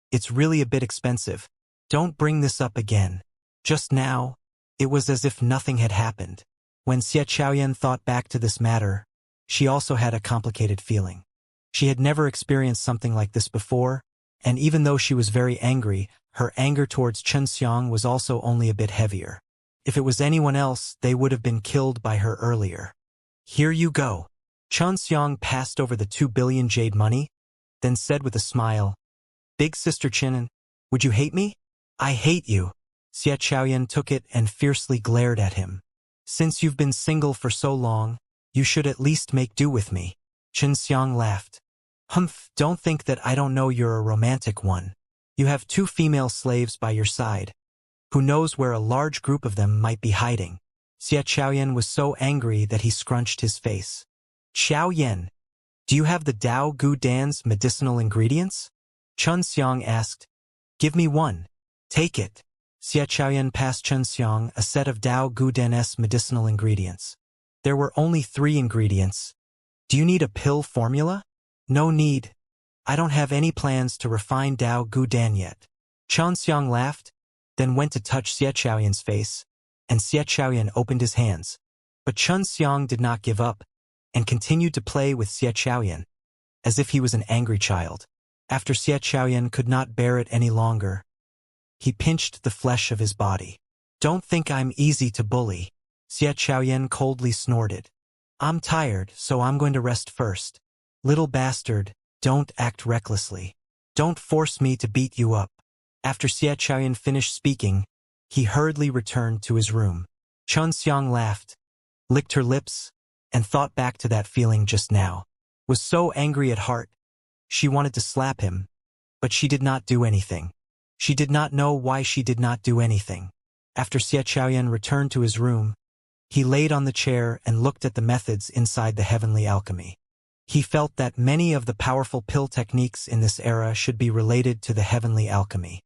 Speaker 1: It's really a bit expensive. Don't bring this up again. Just now, it was as if nothing had happened. When Xiaoyan thought back to this matter, she also had a complicated feeling. She had never experienced something like this before, and even though she was very angry, her anger towards Chen Xiang was also only a bit heavier. If it was anyone else, they would have been killed by her earlier. Here you go. Chen Xiang passed over the 2 billion jade money, then said with a smile, Big Sister Chen, would you hate me? I hate you. Xia Chaoyan took it and fiercely glared at him. Since you've been single for so long, you should at least make do with me. Chen Xiang laughed. Humph, don't think that I don't know you're a romantic one. You have 2 female slaves by your side. Who knows where a large group of them might be hiding? Xia Chaoyan was so angry that he scrunched his face. Chaoyan, do you have the Dao Gu Dan's medicinal ingredients? Chen Xiang asked. Give me one. Take it. Xia Chaoyan passed Chen Xiang a set of Dao Gu Dan's medicinal ingredients. There were only 3 ingredients. Do you need a pill formula? No need. I don't have any plans to refine Dao Gu Dan yet. Chen Xiang laughed, then went to touch Xia Chaoyan's face, and Xia Chaoyan opened his hands. But Chen Xiang did not give up, and continued to play with Xia Chaoyan, as if he was an angry child. After Xia Chaoyan could not bear it any longer, he pinched the flesh of his body. Don't think I'm easy to bully. Xia Chaoyan coldly snorted. I'm tired, so I'm going to rest first. Little bastard, don't act recklessly. Don't force me to beat you up. After Xia Chaoyan finished speaking, he hurriedly returned to his room. Chen Xiang laughed, licked her lips, and thought back to that feeling just now. Was so angry at heart. She wanted to slap him, but she did not do anything. She did not know why she did not do anything. After Xia Chaoyan returned to his room, he laid on the chair and looked at the methods inside the heavenly alchemy. He felt that many of the powerful pill techniques in this era should be related to the heavenly alchemy.